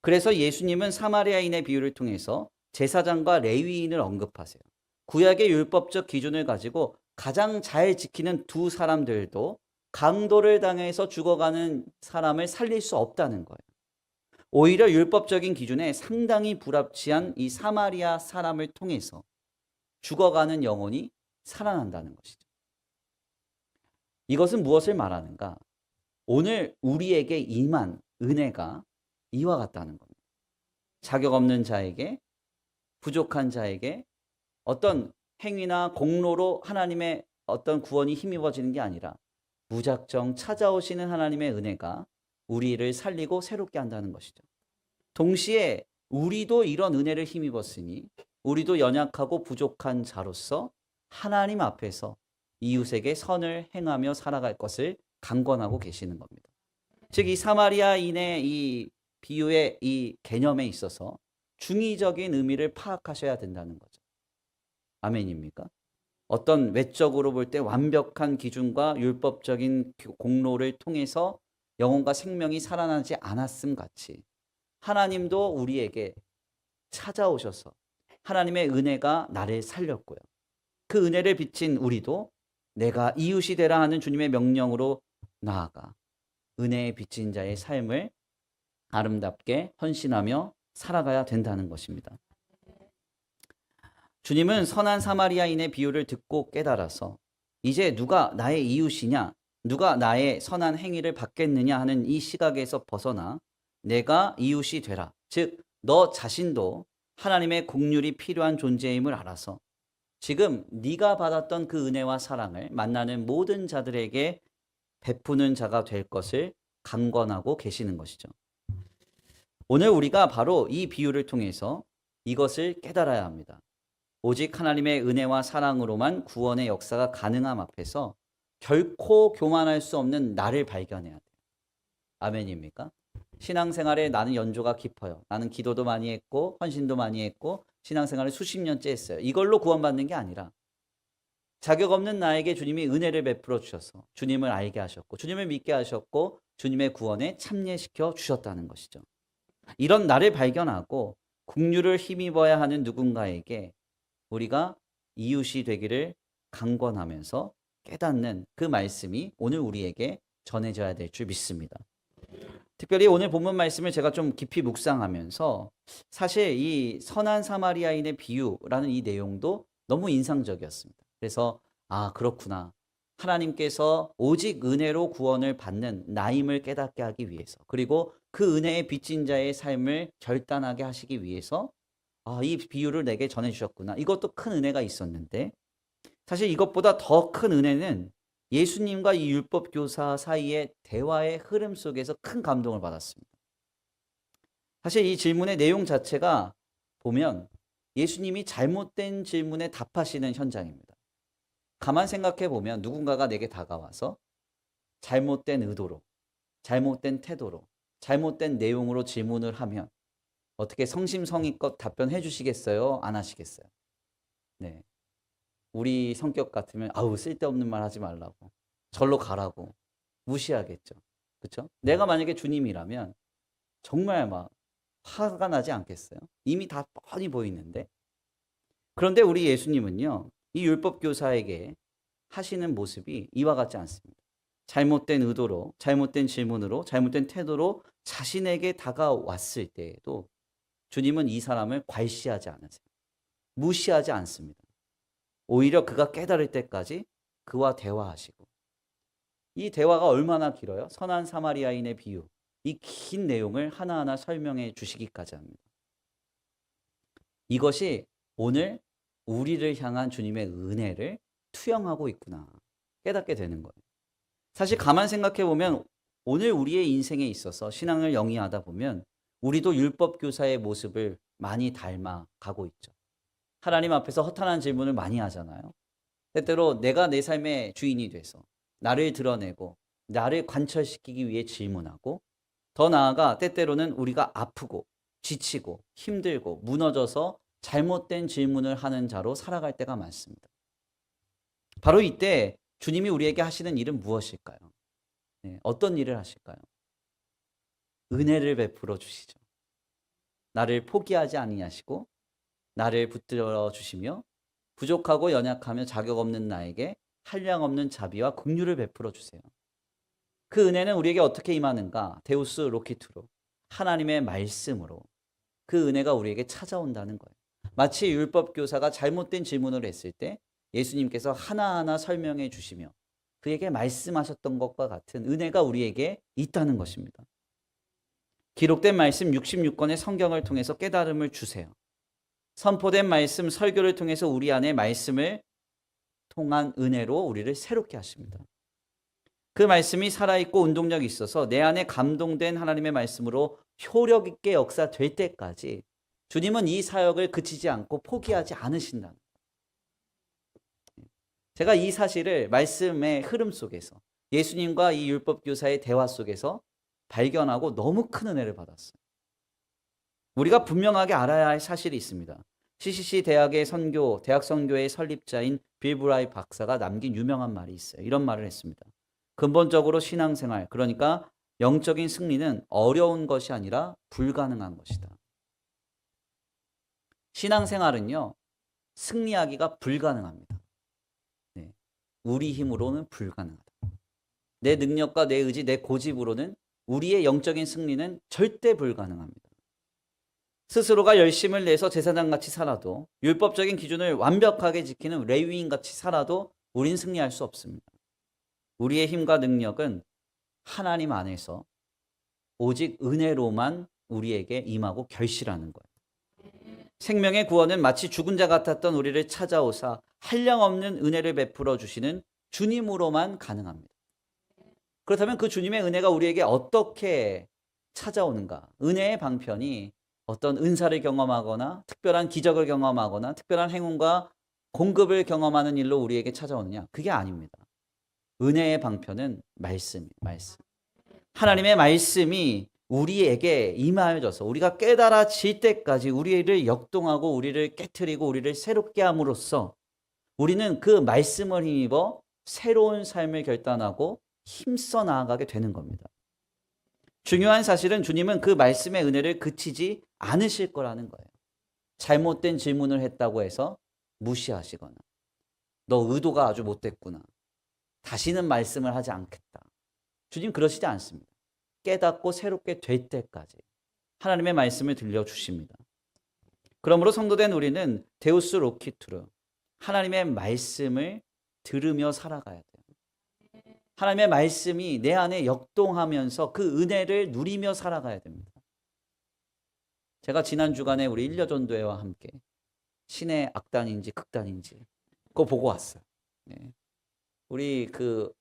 Speaker 1: 그래서 예수님은 사마리아인의 비유를 통해서 제사장과 레위인을 언급하세요. 구약의 율법적 기준을 가지고 가장 잘 지키는 두 사람들도 강도를 당해서 죽어가는 사람을 살릴 수 없다는 거예요. 오히려 율법적인 기준에 상당히 불합치한 이 사마리아 사람을 통해서 죽어가는 영혼이 살아난다는 것이죠. 이것은 무엇을 말하는가? 오늘 우리에게 임한 은혜가 이와 같다는 겁니다. 자격 없는 자에게, 부족한 자에게 어떤 행위나 공로로 하나님의 어떤 구원이 힘입어지는 게 아니라 무작정 찾아오시는 하나님의 은혜가 우리를 살리고 새롭게 한다는 것이죠. 동시에 우리도 이런 은혜를 힘입었으니 우리도 연약하고 부족한 자로서 하나님 앞에서 이웃에게 선을 행하며 살아갈 것을 강권하고 계시는 겁니다. 즉, 이 사마리아인의 이 비유의 이 개념에 있어서 중의적인 의미를 파악하셔야 된다는 거죠. 아멘입니까? 어떤 외적으로 볼 때 완벽한 기준과 율법적인 공로를 통해서 영혼과 생명이 살아나지 않았음 같이 하나님도 우리에게 찾아오셔서 하나님의 은혜가 나를 살렸고요. 그 은혜를 비친 우리도 내가 이웃이 되라 하는 주님의 명령으로 나아가 은혜에 비친 자의 삶을 아름답게 헌신하며 살아가야 된다는 것입니다. 주님은 선한 사마리아인의 비유를 듣고 깨달아서 이제 누가 나의 이웃이냐, 누가 나의 선한 행위를 받겠느냐 하는 이 시각에서 벗어나 내가 이웃이 되라. 즉, 너 자신도 하나님의 긍휼이 필요한 존재임을 알아서 지금 네가 받았던 그 은혜와 사랑을 만나는 모든 자들에게 베푸는 자가 될 것을 강권하고 계시는 것이죠. 오늘 우리가 바로 이 비유를 통해서 이것을 깨달아야 합니다. 오직 하나님의 은혜와 사랑으로만 구원의 역사가 가능함 앞에서 결코 교만할 수 없는 나를 발견해야 돼요. 아멘입니까? 신앙생활에 나는 연조가 깊어요. 나는 기도도 많이 했고 헌신도 많이 했고 신앙생활을 수십 년째 했어요. 이걸로 구원받는 게 아니라 자격 없는 나에게 주님이 은혜를 베풀어 주셔서 주님을 알게 하셨고 주님을 믿게 하셨고 주님의 구원에 참여시켜 주셨다는 것이죠. 이런 나를 발견하고 긍휼을 힘입어야 하는 누군가에게 우리가 이웃이 되기를 강권하면서 깨닫는 그 말씀이 오늘 우리에게 전해져야 될 줄 믿습니다. 특별히 오늘 본문 말씀을 제가 좀 깊이 묵상하면서 사실 이 선한 사마리아인의 비유라는 이 내용도 너무 인상적이었습니다. 그래서 그렇구나. 하나님께서 오직 은혜로 구원을 받는 나임을 깨닫게 하기 위해서 그리고 그 은혜에 빚진 자의 삶을 결단하게 하시기 위해서 이 비유를 내게 전해주셨구나. 이것도 큰 은혜가 있었는데 사실 이것보다 더 큰 은혜는 예수님과 이 율법 교사 사이의 대화의 흐름 속에서 큰 감동을 받았습니다. 사실 이 질문의 내용 자체가 보면 예수님이 잘못된 질문에 답하시는 현장입니다. 가만 생각해 보면 누군가가 내게 다가와서 잘못된 의도로, 잘못된 태도로, 잘못된 내용으로 질문을 하면 어떻게 성심성의껏 답변해 주시겠어요? 안 하시겠어요? 네. 우리 성격 같으면 쓸데없는 말 하지 말라고 절로 가라고 무시하겠죠. 그렇죠? 내가 만약에 주님이라면 정말 막 화가 나지 않겠어요? 이미 다 뻔히 보이는데. 그런데 우리 예수님은요. 이 율법 교사에게 하시는 모습이 이와 같지 않습니다. 잘못된 의도로, 잘못된 질문으로, 잘못된 태도로 자신에게 다가왔을 때에도 주님은 이 사람을 괄시하지 않으세요. 무시하지 않습니다. 오히려 그가 깨달을 때까지 그와 대화하시고 이 대화가 얼마나 길어요? 선한 사마리아인의 비유 이 긴 내용을 하나하나 설명해 주시기까지 합니다. 이것이 오늘 우리를 향한 주님의 은혜를 투영하고 있구나 깨닫게 되는 거예요. 사실 가만 생각해 보면 오늘 우리의 인생에 있어서 신앙을 영위하다 보면 우리도 율법 교사의 모습을 많이 닮아가고 있죠. 하나님 앞에서 허탄한 질문을 많이 하잖아요. 때때로 내가 내 삶의 주인이 돼서 나를 드러내고 나를 관철시키기 위해 질문하고 더 나아가 때때로는 우리가 아프고 지치고 힘들고 무너져서 잘못된 질문을 하는 자로 살아갈 때가 많습니다. 바로 이때 주님이 우리에게 하시는 일은 무엇일까요? 네, 어떤 일을 하실까요? 은혜를 베풀어 주시죠. 나를 포기하지 아니하시고 나를 붙들어 주시며 부족하고 연약하며 자격 없는 나에게 한량없는 자비와 긍휼을 베풀어 주세요. 그 은혜는 우리에게 어떻게 임하는가? 데우스 로키투로 하나님의 말씀으로 그 은혜가 우리에게 찾아온다는 거예요. 마치 율법 교사가 잘못된 질문을 했을 때 예수님께서 하나하나 설명해 주시며 그에게 말씀하셨던 것과 같은 은혜가 우리에게 있다는 것입니다. 기록된 말씀 66권의 성경을 통해서 깨달음을 주세요. 선포된 말씀 설교를 통해서 우리 안에 말씀을 통한 은혜로 우리를 새롭게 하십니다. 그 말씀이 살아있고 운동력이 있어서 내 안에 감동된 하나님의 말씀으로 효력 있게 역사될 때까지 주님은 이 사역을 그치지 않고 포기하지 않으신다. 제가 이 사실을 말씀의 흐름 속에서 예수님과 이 율법 교사의 대화 속에서 발견하고 너무 큰 은혜를 받았어요. 우리가 분명하게 알아야 할 사실이 있습니다. CCC 대학의 대학 선교의 설립자인 빌 브라이 박사가 남긴 유명한 말이 있어요. 이런 말을 했습니다. 근본적으로 신앙생활, 그러니까 영적인 승리는 어려운 것이 아니라 불가능한 것이다. 신앙생활은요, 승리하기가 불가능합니다. 네, 우리 힘으로는 불가능하다. 내 능력과 내 의지, 내 고집으로는 우리의 영적인 승리는 절대 불가능합니다. 스스로가 열심을 내서 제사장같이 살아도 율법적인 기준을 완벽하게 지키는 레위인같이 살아도 우린 승리할 수 없습니다. 우리의 힘과 능력은 하나님 안에서 오직 은혜로만 우리에게 임하고 결실하는 거예요. 생명의 구원은 마치 죽은 자 같았던 우리를 찾아오사 한량없는 은혜를 베풀어 주시는 주님으로만 가능합니다. 그렇다면 그 주님의 은혜가 우리에게 어떻게 찾아오는가? 은혜의 방편이 어떤 은사를 경험하거나 특별한 기적을 경험하거나 특별한 행운과 공급을 경험하는 일로 우리에게 찾아오느냐? 그게 아닙니다. 은혜의 방편은 말씀. 하나님의 말씀이 우리에게 임하여져서 우리가 깨달아질 때까지 우리를 역동하고 우리를 깨트리고 우리를 새롭게 함으로써 우리는 그 말씀을 힘입어 새로운 삶을 결단하고 힘써 나아가게 되는 겁니다. 중요한 사실은 주님은 그 말씀의 은혜를 그치지 않으실 거라는 거예요. 잘못된 질문을 했다고 해서 무시하시거나 너 의도가 아주 못됐구나. 다시는 말씀을 하지 않겠다. 주님 그러시지 않습니다. 깨닫고 새롭게 될 때까지 하나님의 말씀을 들려주십니다. 그러므로 성도된 우리는 데우스 로키투르 하나님의 말씀을 들으며 살아가야 돼요. 하나님의 말씀이 내 안에 역동하면서 그 은혜를 누리며 살아가야 됩니다. 제가 지난 주간에 우리 일려전도회와 함께 신의 악단인지 극단인지 그거 보고 왔어요. 네. 우리 그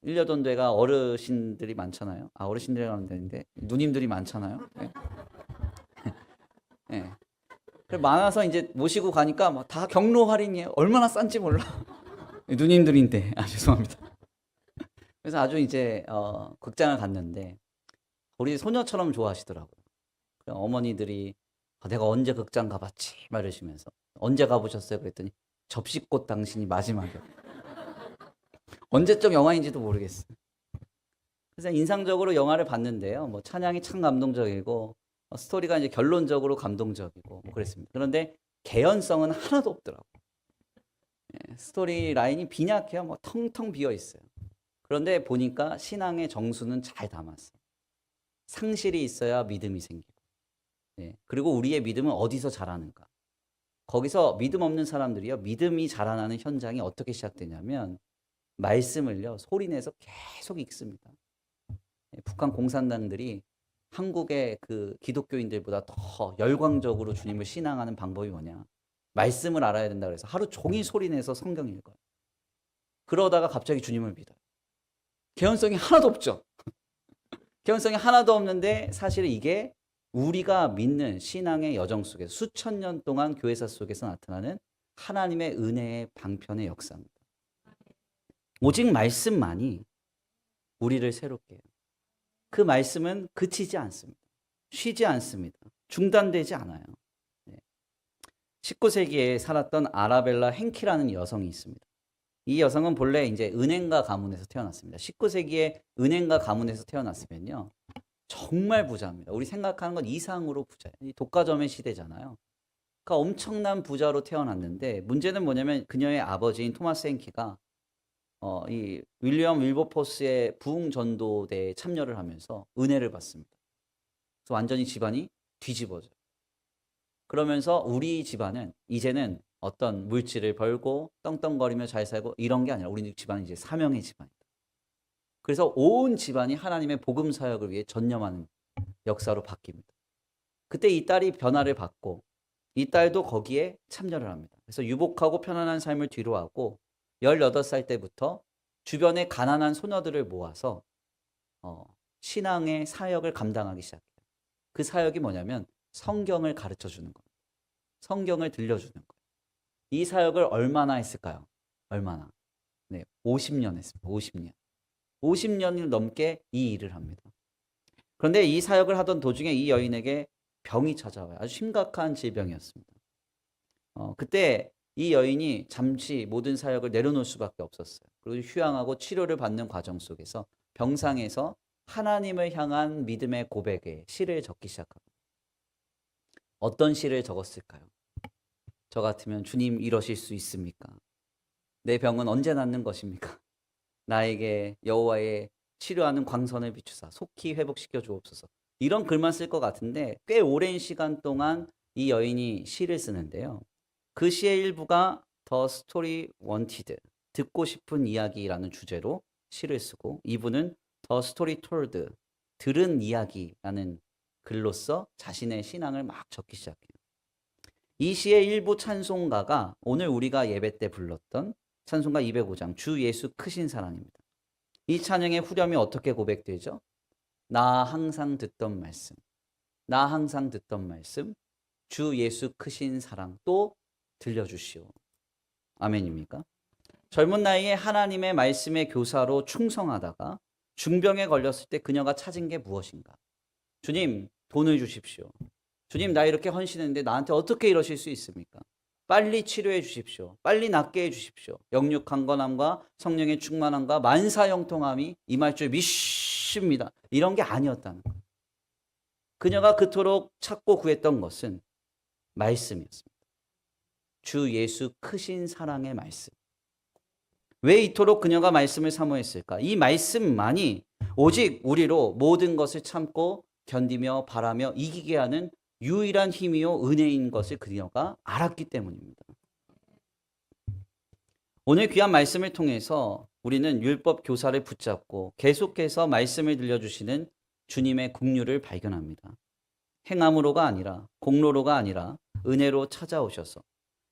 Speaker 1: 일려전도회가 어르신들이 많잖아요. 어르신들이 가면 되는데 누님들이 많잖아요. 네. 네. 많아서 이제 모시고 가니까 막 다 경로 할인이에요. 얼마나 싼지 몰라. 누님들인데 죄송합니다. 그래서 아주 이제 극장을 갔는데 우리 소녀처럼 좋아하시더라고요. 어머니들이 내가 언제 극장 가봤지 막 이러시면서 언제 가보셨어요? 그랬더니 접시꽃 당신이 마지막이요. 언제적 영화인지도 모르겠어요. 그래서 인상적으로 영화를 봤는데요. 뭐 찬양이 참 감동적이고 스토리가 이제 결론적으로 감동적이고 뭐 그랬습니다. 그런데 개연성은 하나도 없더라고요. 스토리 라인이 빈약해요. 뭐 텅텅 비어 있어요. 그런데 보니까 신앙의 정수는 잘 담았어요. 상실이 있어야 믿음이 생기고. 그리고 우리의 믿음은 어디서 자라는가? 거기서 믿음 없는 사람들이요. 믿음이 자라나는 현장이 어떻게 시작되냐면 말씀을요. 소리내서 계속 읽습니다. 북한 공산당들이 한국의 그 기독교인들보다 더 열광적으로 주님을 신앙하는 방법이 뭐냐? 말씀을 알아야 된다 그래서 하루 종일 소리내서 성경 읽어요. 그러다가 갑자기 주님을 믿어요. 개연성이 하나도 없죠. 개연성이 하나도 없는데 사실 이게 우리가 믿는 신앙의 여정 속에서 수천 년 동안 교회사 속에서 나타나는 하나님의 은혜의 방편의 역사입니다. 오직 말씀만이 우리를 새롭게 해요. 그 말씀은 그치지 않습니다. 쉬지 않습니다. 중단되지 않아요. 19세기에 살았던 아라벨라 행키라는 여성이 있습니다. 이 여성은 본래 이제 은행가 가문에서 태어났습니다. 19세기에 은행가 가문에서 태어났으면요. 정말 부자입니다. 우리 생각하는 건 이상으로 부자예요. 이 독과점의 시대잖아요. 그러니까 엄청난 부자로 태어났는데 문제는 뭐냐면 그녀의 아버지인 토마스 행키가 이 윌리엄 윌버포스의 부흥 전도대에 참여를 하면서 은혜를 받습니다. 그래서 완전히 집안이 뒤집어져요. 그러면서 우리 집안은 이제는 어떤 물질을 벌고 떵떵거리며 잘 살고 이런 게 아니라 우리 집안은 이제 사명의 집안이다. 그래서 온 집안이 하나님의 복음 사역을 위해 전념하는 역사로 바뀝니다. 그때 이 딸이 변화를 받고 이 딸도 거기에 참여를 합니다. 그래서 유복하고 편안한 삶을 뒤로하고 18살 때부터 주변의 가난한 소녀들을 모아서 신앙의 사역을 감당하기 시작해요. 그 사역이 뭐냐면 성경을 가르쳐 주는 거예요. 성경을 들려주는 거예요. 이 사역을 얼마나 했을까요? 얼마나? 네, 50년 했습니다. 50년. 50년을 넘게 이 일을 합니다. 그런데 이 사역을 하던 도중에 이 여인에게 병이 찾아와요. 아주 심각한 질병이었습니다. 그때 이 여인이 잠시 모든 사역을 내려놓을 수밖에 없었어요. 그리고 휴양하고 치료를 받는 과정 속에서 병상에서 하나님을 향한 믿음의 고백에 시를 적기 시작합니다. 어떤 시를 적었을까요? 저 같으면 주님 이러실 수 있습니까? 내 병은 언제 낫는 것입니까? 나에게 여호와의 치료하는 광선을 비추사 속히 회복시켜 주옵소서. 이런 글만 쓸 것 같은데 꽤 오랜 시간 동안 이 여인이 시를 쓰는데요. 그 시의 일부가 The Story Wanted, 듣고 싶은 이야기라는 주제로 시를 쓰고 이부는 The Story Told, 들은 이야기라는 글로써 자신의 신앙을 막 적기 시작해요. 이 시의 일부 찬송가가 오늘 우리가 예배 때 불렀던 찬송가 205장 주 예수 크신 사랑입니다. 이 찬양의 후렴이 어떻게 고백되죠? 나 항상 듣던 말씀, 나 항상 듣던 말씀, 주 예수 크신 사랑 또 들려주시오. 아멘입니까? 젊은 나이에 하나님의 말씀의 교사로 충성하다가 중병에 걸렸을 때 그녀가 찾은 게 무엇인가? 주님, 돈을 주십시오. 주님, 나 이렇게 헌신했는데 나한테 어떻게 이러실 수 있습니까? 빨리 치료해 주십시오. 빨리 낫게 해 주십시오. 영육한 건함과 성령의 충만함과 만사형통함이 임할 줄 믿습니다. 이런 게 아니었다는 거예요. 그녀가 그토록 찾고 구했던 것은 말씀이었습니다. 주 예수 크신 사랑의 말씀. 왜 이토록 그녀가 말씀을 사모했을까? 이 말씀만이 오직 우리로 모든 것을 참고 견디며 바라며 이기게 하는 유일한 힘이요 은혜인 것을 그녀가 알았기 때문입니다. 오늘 귀한 말씀을 통해서 우리는 율법 교사를 붙잡고 계속해서 말씀을 들려주시는 주님의 긍휼을 발견합니다. 행함으로가 아니라 공로로가 아니라 은혜로 찾아오셔서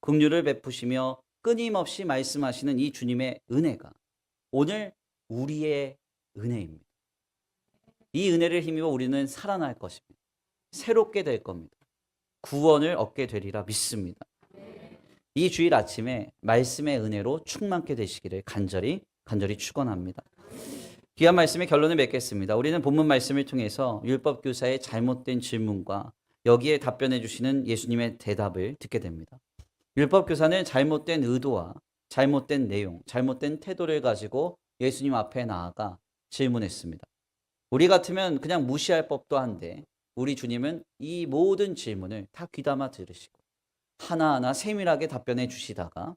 Speaker 1: 긍휼을 베푸시며 끊임없이 말씀하시는 이 주님의 은혜가 오늘 우리의 은혜입니다. 이 은혜를 힘입어 우리는 살아날 것입니다. 새롭게 될 겁니다. 구원을 얻게 되리라 믿습니다. 이 주일 아침에 말씀의 은혜로 충만케 되시기를 간절히 축원합니다. 귀한 말씀의 결론을 맺겠습니다. 우리는 본문 말씀을 통해서 율법 교사의 잘못된 질문과 여기에 답변해 주시는 예수님의 대답을 듣게 됩니다. 율법 교사는 잘못된 의도와 잘못된 내용, 잘못된 태도를 가지고 예수님 앞에 나아가 질문했습니다. 우리 같으면 그냥 무시할 법도 한데 우리 주님은 이 모든 질문을 다 귀담아 들으시고 하나하나 세밀하게 답변해 주시다가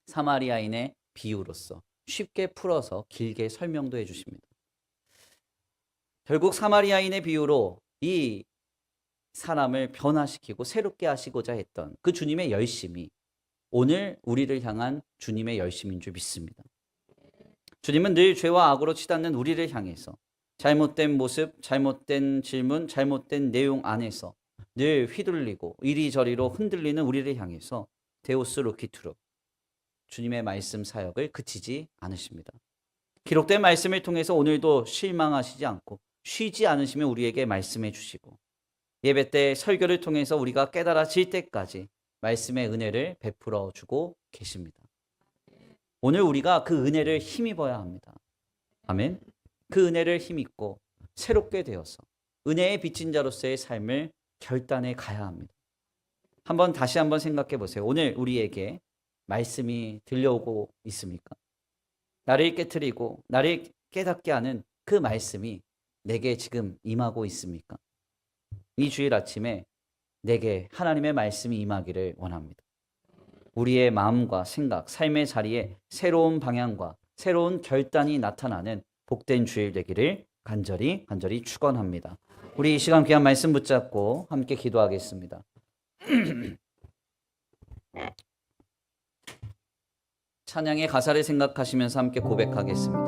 Speaker 1: 사마리아인의 비유로서 쉽게 풀어서 길게 설명도 해 주십니다. 결국 사마리아인의 비유로 이 사람을 변화시키고 새롭게 하시고자 했던 그 주님의 열심이 오늘 우리를 향한 주님의 열심인 줄 믿습니다. 주님은 늘 죄와 악으로 치닫는 우리를 향해서 잘못된 모습, 잘못된 질문, 잘못된 내용 안에서 늘 휘둘리고 이리저리로 흔들리는 우리를 향해서 데우스 로키투로 주님의 말씀 사역을 그치지 않으십니다. 기록된 말씀을 통해서 오늘도 실망하시지 않고 쉬지 않으시며 우리에게 말씀해 주시고 예배 때 설교를 통해서 우리가 깨달아질 때까지 말씀의 은혜를 베풀어 주고 계십니다. 오늘 우리가 그 은혜를 힘입어야 합니다. 아멘. 그 은혜를 힘입고 새롭게 되어서 은혜의 빚진 자로서의 삶을 결단해 가야 합니다. 한번 다시 한번 생각해 보세요. 오늘 우리에게 말씀이 들려오고 있습니까? 나를 깨트리고 나를 깨닫게 하는 그 말씀이 내게 지금 임하고 있습니까? 이 주일 아침에 내게 하나님의 말씀이 임하기를 원합니다. 우리의 마음과 생각, 삶의 자리에 새로운 방향과 새로운 결단이 나타나는 복된 주일 되기를 간절히 축원합니다. 우리 이 시간 귀한 말씀 붙잡고 함께 기도하겠습니다. 찬양의 가사를 생각하시면서 함께 고백하겠습니다.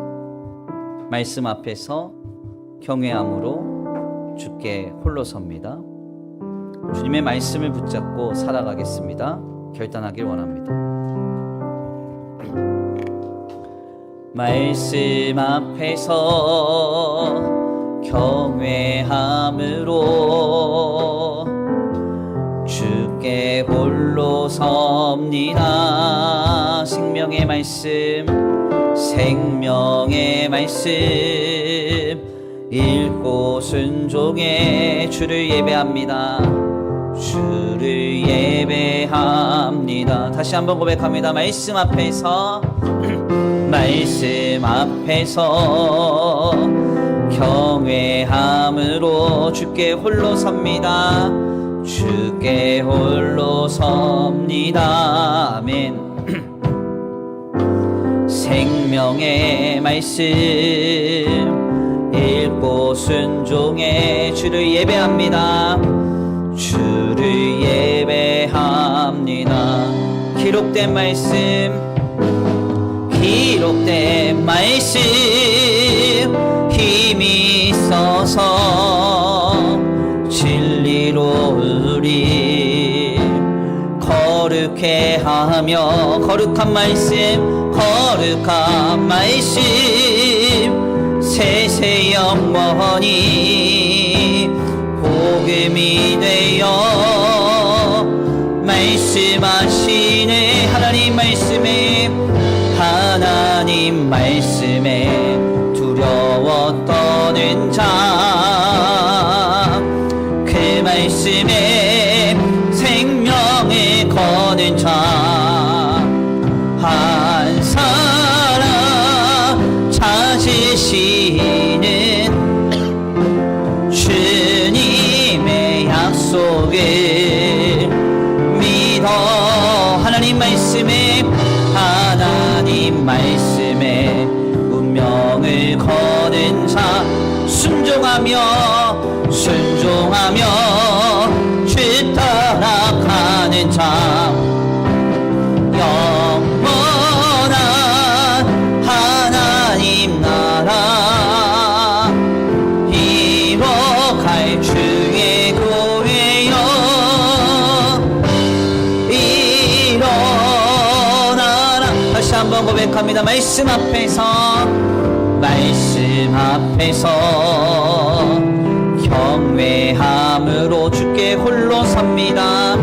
Speaker 1: 말씀 앞에서 경외함으로 주께 홀로 섭니다. 주님의 말씀을 붙잡고 살아가겠습니다. 결단하길 원합니다. 말씀 앞에서 경외함으로 주께 홀로 섭니다. 생명의 말씀, 생명의 말씀 읽고 순종해 주를 예배합니다. 주를 예배합니다. 다시 한번 고백합니다. 말씀 앞에서 말씀 앞에서 경외함으로 주께 홀로 섭니다. 주께 홀로 섭니다. 아멘. 생명의 말씀 읽고 순종해 주를 예배합니다. 주를 예배합니다. 기록된 말씀 힘이 있어서 진리로 우리 거룩해 하며 거룩한 말씀 세세 영원히 복음이 되어 말씀하시네. 하나님 말씀에 두려워 떠는 자, 그 말씀에 생명을 거는 자, 한 사람 찾으시는 주님의 약속을 믿어. 하나님 말씀에 운명을 거는 자, 순종하며 주 따라가는 자, 영원한 하나님 나라 이뤄갈 주의 교회여 일어나라. 다시 한번 고백합니다. 말씀 앞에서 경외함으로 주께 홀로 섭니다.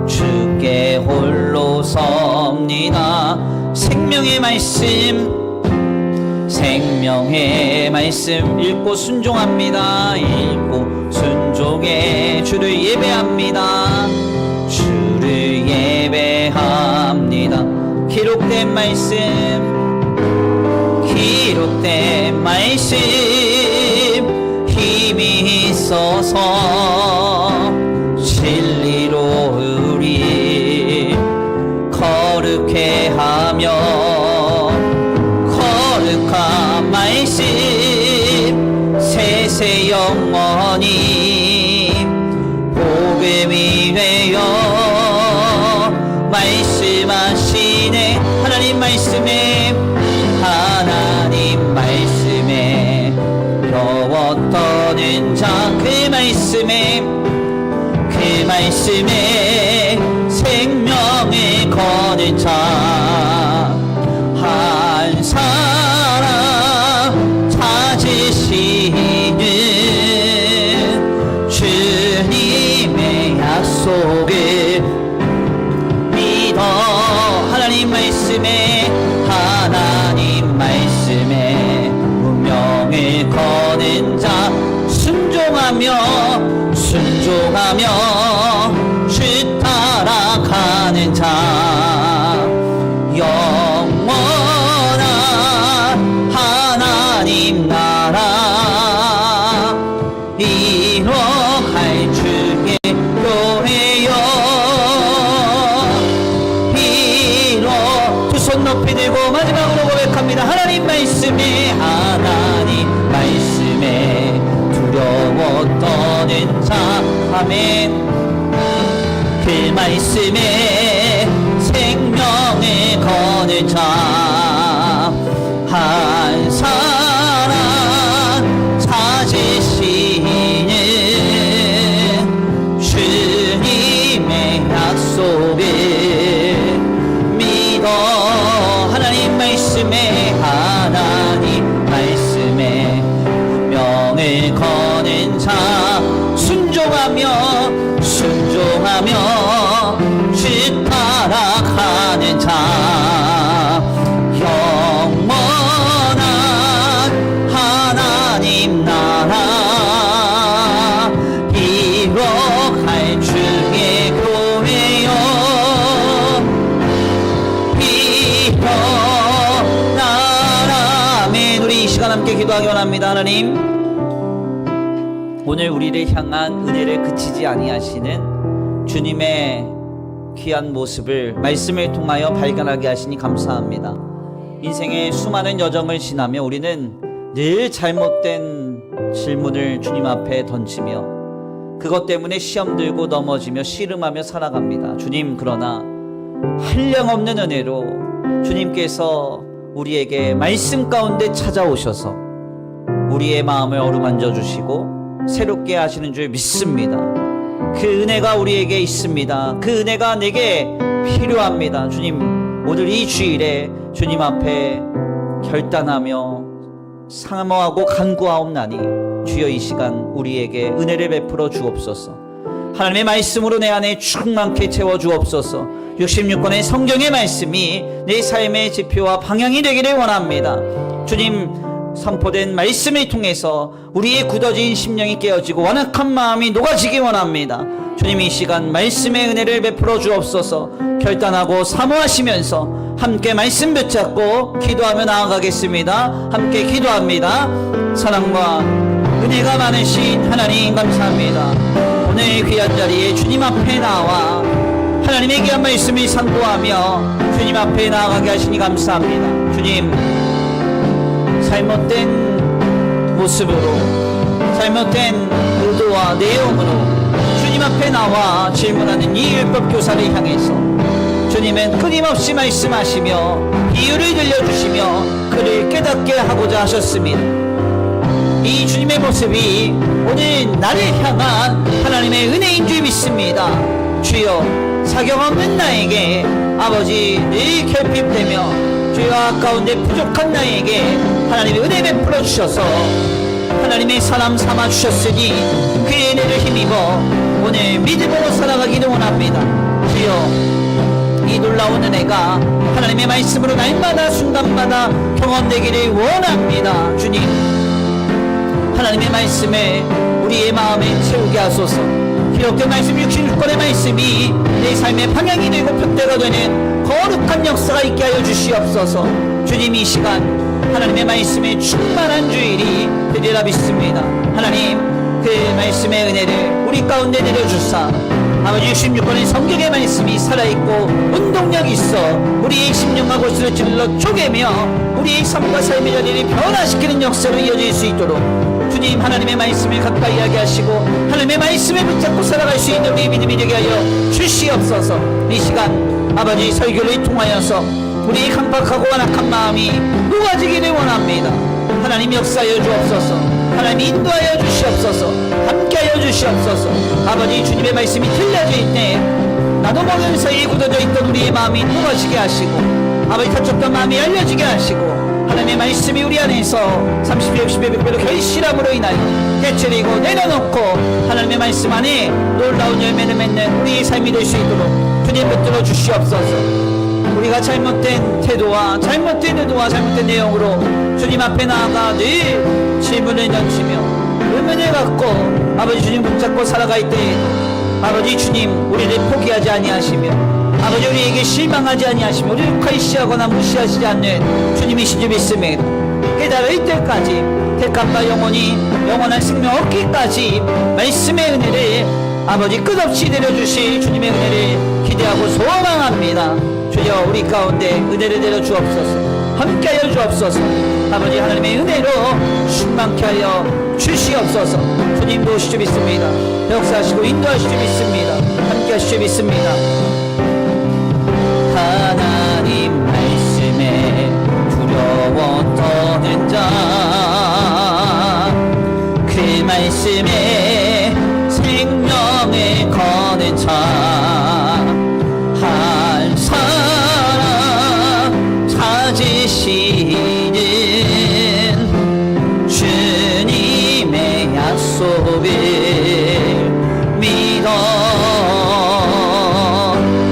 Speaker 1: 주께 홀로 섭니다. 생명의 말씀 읽고 순종합니다. 읽고 순종해 주를 예배합니다. 주를 예배합니다. 기록된 말씀 힘이 있어서 진리로 우리 거룩해 하며 거룩한 말씀 세세 영원히 복음이 되어 말씀하시네. 하나님 말씀에 두려워 떠는 자, 그 말씀에 생명을 거는 자, 한 사람 찾으시는 주님의 약속을 믿어. 하나님 말씀에 운명을 거는 자, 순종하며 주 주 따라가는 자 영원한 하나님 나라 이뤄갈 주의 교회여 이뤄 두 손 높이 들고 마지막으로 고백합니다. 하나님 말씀에 두려워 떠는 자 아멘. 그 말씀에 생명을 거는 자 한 사람 찾으시는 주님의 약속을 믿어 하나님 말씀에 명을 거는 자 순종하며 주 따라가는 자 영원한 하나님 나라 이뤄갈 주의 교회여 이뤄나라멘. 우리 이 시간 함께 기도하기 원합니다. 하나님, 오늘 우리를 향한 은혜를 그치지 아니하시는 주님의 귀한 모습을 말씀을 통하여 발견하게 하시니 감사합니다. 인생의 수많은 여정을 지나며 우리는 늘 잘못된 질문을 주님 앞에 던지며 그것 때문에 시험 들고 넘어지며 씨름하며 살아갑니다. 주님, 그러나 한량없는 은혜로 주님께서 우리에게 말씀 가운데 찾아오셔서 우리의 마음을 어루만져 주시고 새롭게 하시는 줄 믿습니다. 그 은혜가 우리에게 있습니다. 그 은혜가 내게 필요합니다. 주님, 오늘 이 주일에 주님 앞에 결단하며 사모하고 간구하옵나니 주여 이 시간 우리에게 은혜를 베풀어 주옵소서. 하나님의 말씀으로 내 안에 충만케 채워 주옵소서. 66권의 성경의 말씀이 내 삶의 지표와 방향이 되기를 원합니다. 주님, 선포된 말씀을 통해서 우리의 굳어진 심령이 깨어지고 완악한 마음이 녹아지기 원합니다. 주님, 이 시간 말씀의 은혜를 베풀어 주옵소서. 결단하고 사모하시면서 함께 말씀 붙잡고 기도하며 나아가겠습니다. 함께 기도합니다. 사랑과 은혜가 많으신 하나님 감사합니다. 오늘 귀한 자리에 주님 앞에 나와 하나님의 귀한 말씀을 상고하며 주님 앞에 나아가게 하시니 감사합니다. 주님, 잘못된 모습으로 잘못된 의도와 내용으로 주님 앞에 나와 질문하는 이 율법 교사를 향해서 주님은 끊임없이 말씀하시며 이유를 들려주시며 그를 깨닫게 하고자 하셨습니다. 이 주님의 모습이 오늘 나를 향한 하나님의 은혜인 줄 믿습니다. 주여, 사경 없는 나에게 아버지 늘 결핍되며 죄와 가운데 부족한 나에게 하나님의 은혜 베풀어 주셔서 하나님의 사람 삼아 주셨으니 그 은혜를 힘입어 오늘 믿음으로 살아가기를 원합니다. 주여, 이 놀라운 은혜가 하나님의 말씀으로 날마다 순간마다 경험되기를 원합니다. 주님, 하나님의 말씀에 우리의 마음에 채우게 하소서. 기록된 말씀 66권의 말씀이 내 삶의 방향이 되고 표대가 되는 거룩한 역사가 있게 하여 주시옵소서. 주님, 이 시간 하나님의 말씀에 충만한 주일이 되리라 믿습니다. 하나님, 그 말씀의 은혜를 우리 가운데 내려주사 아버지 66권의 성경의 말씀이 살아있고 운동력이 있어 우리의 심령과 골수를 찔러 쪼개며 우리의 삶과 삶의 자리를 변화시키는 역사로 이어질 수 있도록 주님, 하나님의 말씀을 가까이 하게 하시고 하나님의 말씀을 붙잡고 살아갈 수 있는 우리의 믿음이 되게 하여 주시옵소서. 이 시간 아버지 설교를 통하여서 우리의 강박하고 완악한 마음이 녹아지기를 원합니다. 하나님 역사하여 주옵소서. 하나님 인도하여 주시옵소서. 함께하여 주시옵소서. 아버지, 주님의 말씀이 들려질 때 나도 모르는 사이에 굳어져 있던 우리의 마음이 녹아지게 하시고 아버지 닫혔던 마음이 열려지게 하시고 하나님의 말씀이 우리 안에서 30배, 60배, 100배로 결실함으로 인하여 깨트리고 내려놓고 하나님의 말씀 안에 놀라운 열매를 맺는 우리의 삶이 될 수 있도록 주님 붙들어 주시옵소서. 우리가 잘못된 태도와 잘못된 의도와 잘못된 내용으로 주님 앞에 나아가 늘 질문을 던지며 의문을 갖고 아버지 주님 붙잡고 살아갈 때에도 아버지 주님, 우리를 포기하지 아니하시며 아버지 우리에게 실망하지 아니하시며 우리를 괄시하거나 무시하시지 않는 주님이신 줄 믿습니다. 깨달을 때까지 택한 바 영원한 생명 얻기까지 말씀의 은혜를 아버지 끝없이 내려주실 주님의 은혜를 기대하고 소망합니다. 주여 우리 가운데 은혜를 내려 주옵소서. 함께하여 주옵소서. 아버지 하나님의 은혜로 충만케 하여 주시옵소서. 주님 도우실 줄 믿습니다. 역사하시고 인도하실 줄 믿습니다. 함께하실 줄 믿습니다. 하나님 말씀에 두려워 떠는 자, 그 말씀에 생명을 거는 자, 한 사람 찾으시는 주님의 약속을 믿어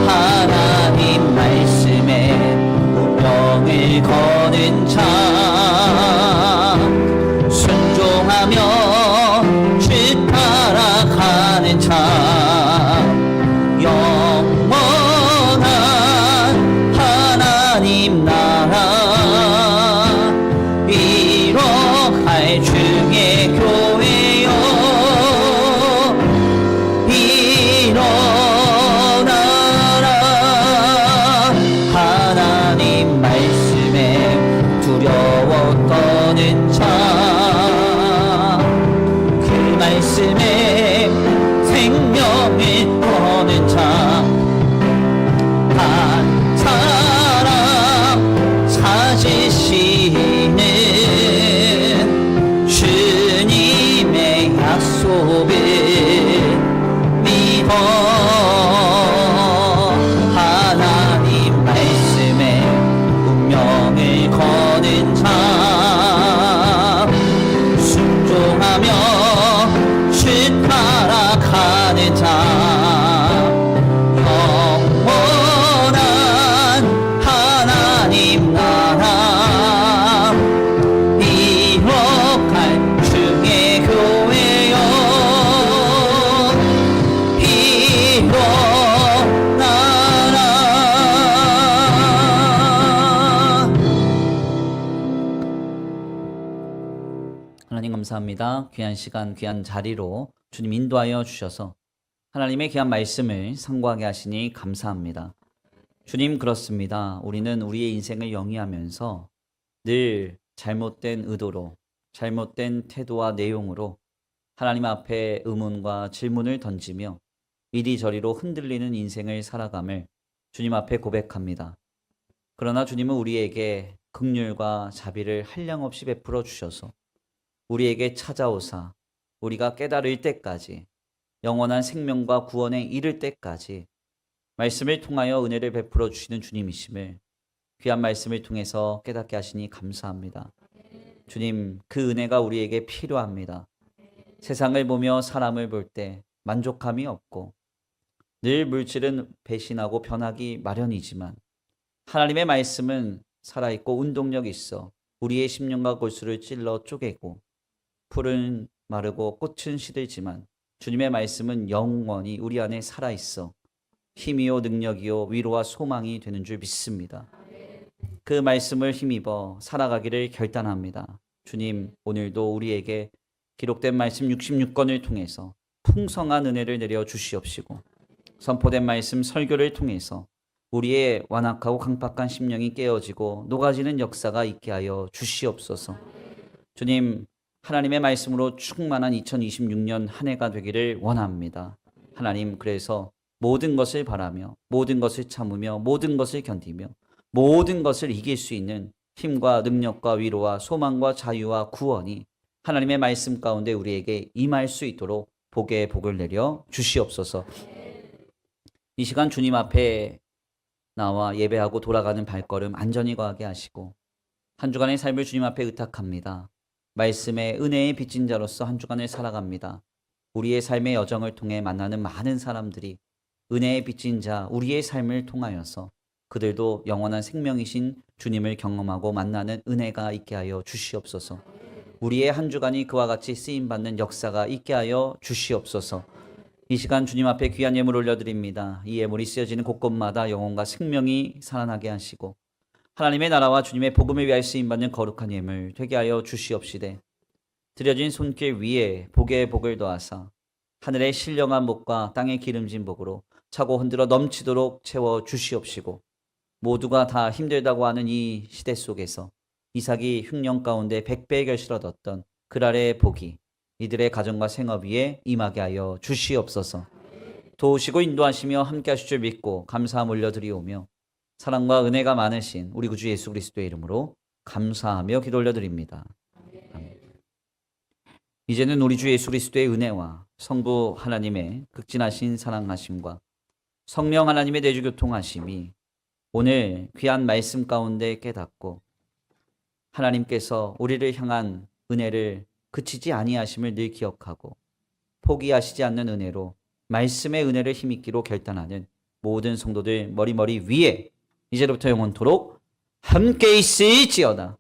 Speaker 1: 하나님 말씀에 운명을 거는 자, 순종하며 주 따라가는 자, 영원한 하나님 나라 이뤄갈 주의 교회여 일어나라. 하나님 말씀에 두려워 떠는 자, 그 말씀에 생명을 거는 자, 한 사람 찾으시는 주님의 약속을 믿어 하나님 말씀에 운명을 거는 자, 순종하며 주 따라가는 자, 영원한 하나님 나라 이뤄갈 주의 교회여 일어나라. 하나님 감사합니다. 귀한 시간, 귀한 자리로 주님 인도하여 주셔서 하나님의 귀한 말씀을 상고하게 하시니 감사합니다. 주님 그렇습니다. 우리는 우리의 인생을 영위하면서 늘 잘못된 의도로, 잘못된 태도와 내용으로 하나님 앞에 의문과 질문을 던지며 이리저리로 흔들리는 인생을 살아감을 주님 앞에 고백합니다. 그러나 주님은 우리에게 긍휼과 자비를 한량없이 베풀어 주셔서 우리에게 찾아오사 우리가 깨달을 때까지, 영원한 생명과 구원에 이를 때까지 말씀을 통하여 은혜를 베풀어 주시는 주님이심을 귀한 말씀을 통해서 깨닫게 하시니 감사합니다. 주님, 그 은혜가 우리에게 필요합니다. 세상을 보며 사람을 볼 때 만족함이 없고 늘 물질은 배신하고 변하기 마련이지만 하나님의 말씀은 살아있고 운동력이 있어 우리의 심령과 골수를 찔러 쪼개고 풀은 마르고 꽃은 시들지만 주님의 말씀은 영원히 우리 안에 살아있어 힘이요 능력이요 위로와 소망이 되는 줄 믿습니다. 그 말씀을 힘입어 살아가기를 결단합니다. 주님, 오늘도 우리에게 기록된 말씀 66권을 통해서 풍성한 은혜를 내려 주시옵시고 선포된 말씀 설교를 통해서 우리의 완악하고 강팍한 심령이 깨어지고 녹아지는 역사가 있게 하여 주시옵소서. 주님, 하나님의 말씀으로 충만한 2026년 한 해가 되기를 원합니다. 하나님, 그래서 모든 것을 바라며 모든 것을 참으며 모든 것을 견디며 모든 것을 이길 수 있는 힘과 능력과 위로와 소망과 자유와 구원이 하나님의 말씀 가운데 우리에게 임할 수 있도록 복의 복을 내려 주시옵소서. 이 시간 주님 앞에 나와 예배하고 돌아가는 발걸음 안전히 거하게 하시고 한 주간의 삶을 주님 앞에 의탁합니다. 말씀의 은혜의 빚진 자로서 한 주간을 살아갑니다. 우리의 삶의 여정을 통해 만나는 많은 사람들이 은혜의 빚진 자 우리의 삶을 통하여서 그들도 영원한 생명이신 주님을 경험하고 만나는 은혜가 있게 하여 주시옵소서. 우리의 한 주간이 그와 같이 쓰임받는 역사가 있게 하여 주시옵소서. 이 시간 주님 앞에 귀한 예물 올려드립니다. 이 예물이 쓰여지는 곳곳마다 영혼과 생명이 살아나게 하시고 하나님의 나라와 주님의 복음을 위하여 쓰임받는 거룩한 예물 되게 하여 주시옵시되 드려진 손길 위에 복의 복을 더하사 하늘의 신령한 복과 땅의 기름진 복으로 차고 흔들어 넘치도록 채워 주시옵시고 모두가 다 힘들다고 하는 이 시대 속에서 이삭이 흉년 가운데 100배의 결실을 얻었던 그랄의 복이 이들의 가정과 생업 위에 임하게 하여 주시옵소서. 도우시고 인도하시며 함께 하실 줄 믿고 감사함 올려드리오며 사랑과 은혜가 많으신 우리 구주 예수 그리스도의 이름으로 감사하며 기도 올려드립니다. 아멘. 이제는 우리 주 예수 그리스도의 은혜와 성부 하나님의 극진하신 사랑하심과 성령 하나님의 내주교통하심이 오늘 귀한 말씀 가운데 깨닫고 하나님께서 우리를 향한 은혜를 그치지 아니하심을 늘 기억하고 포기하시지 않는 은혜로 말씀의 은혜를 힘입기로 결단하는 모든 성도들 머리머리 위에 이제로부터 영원토록 함께 있을지어다.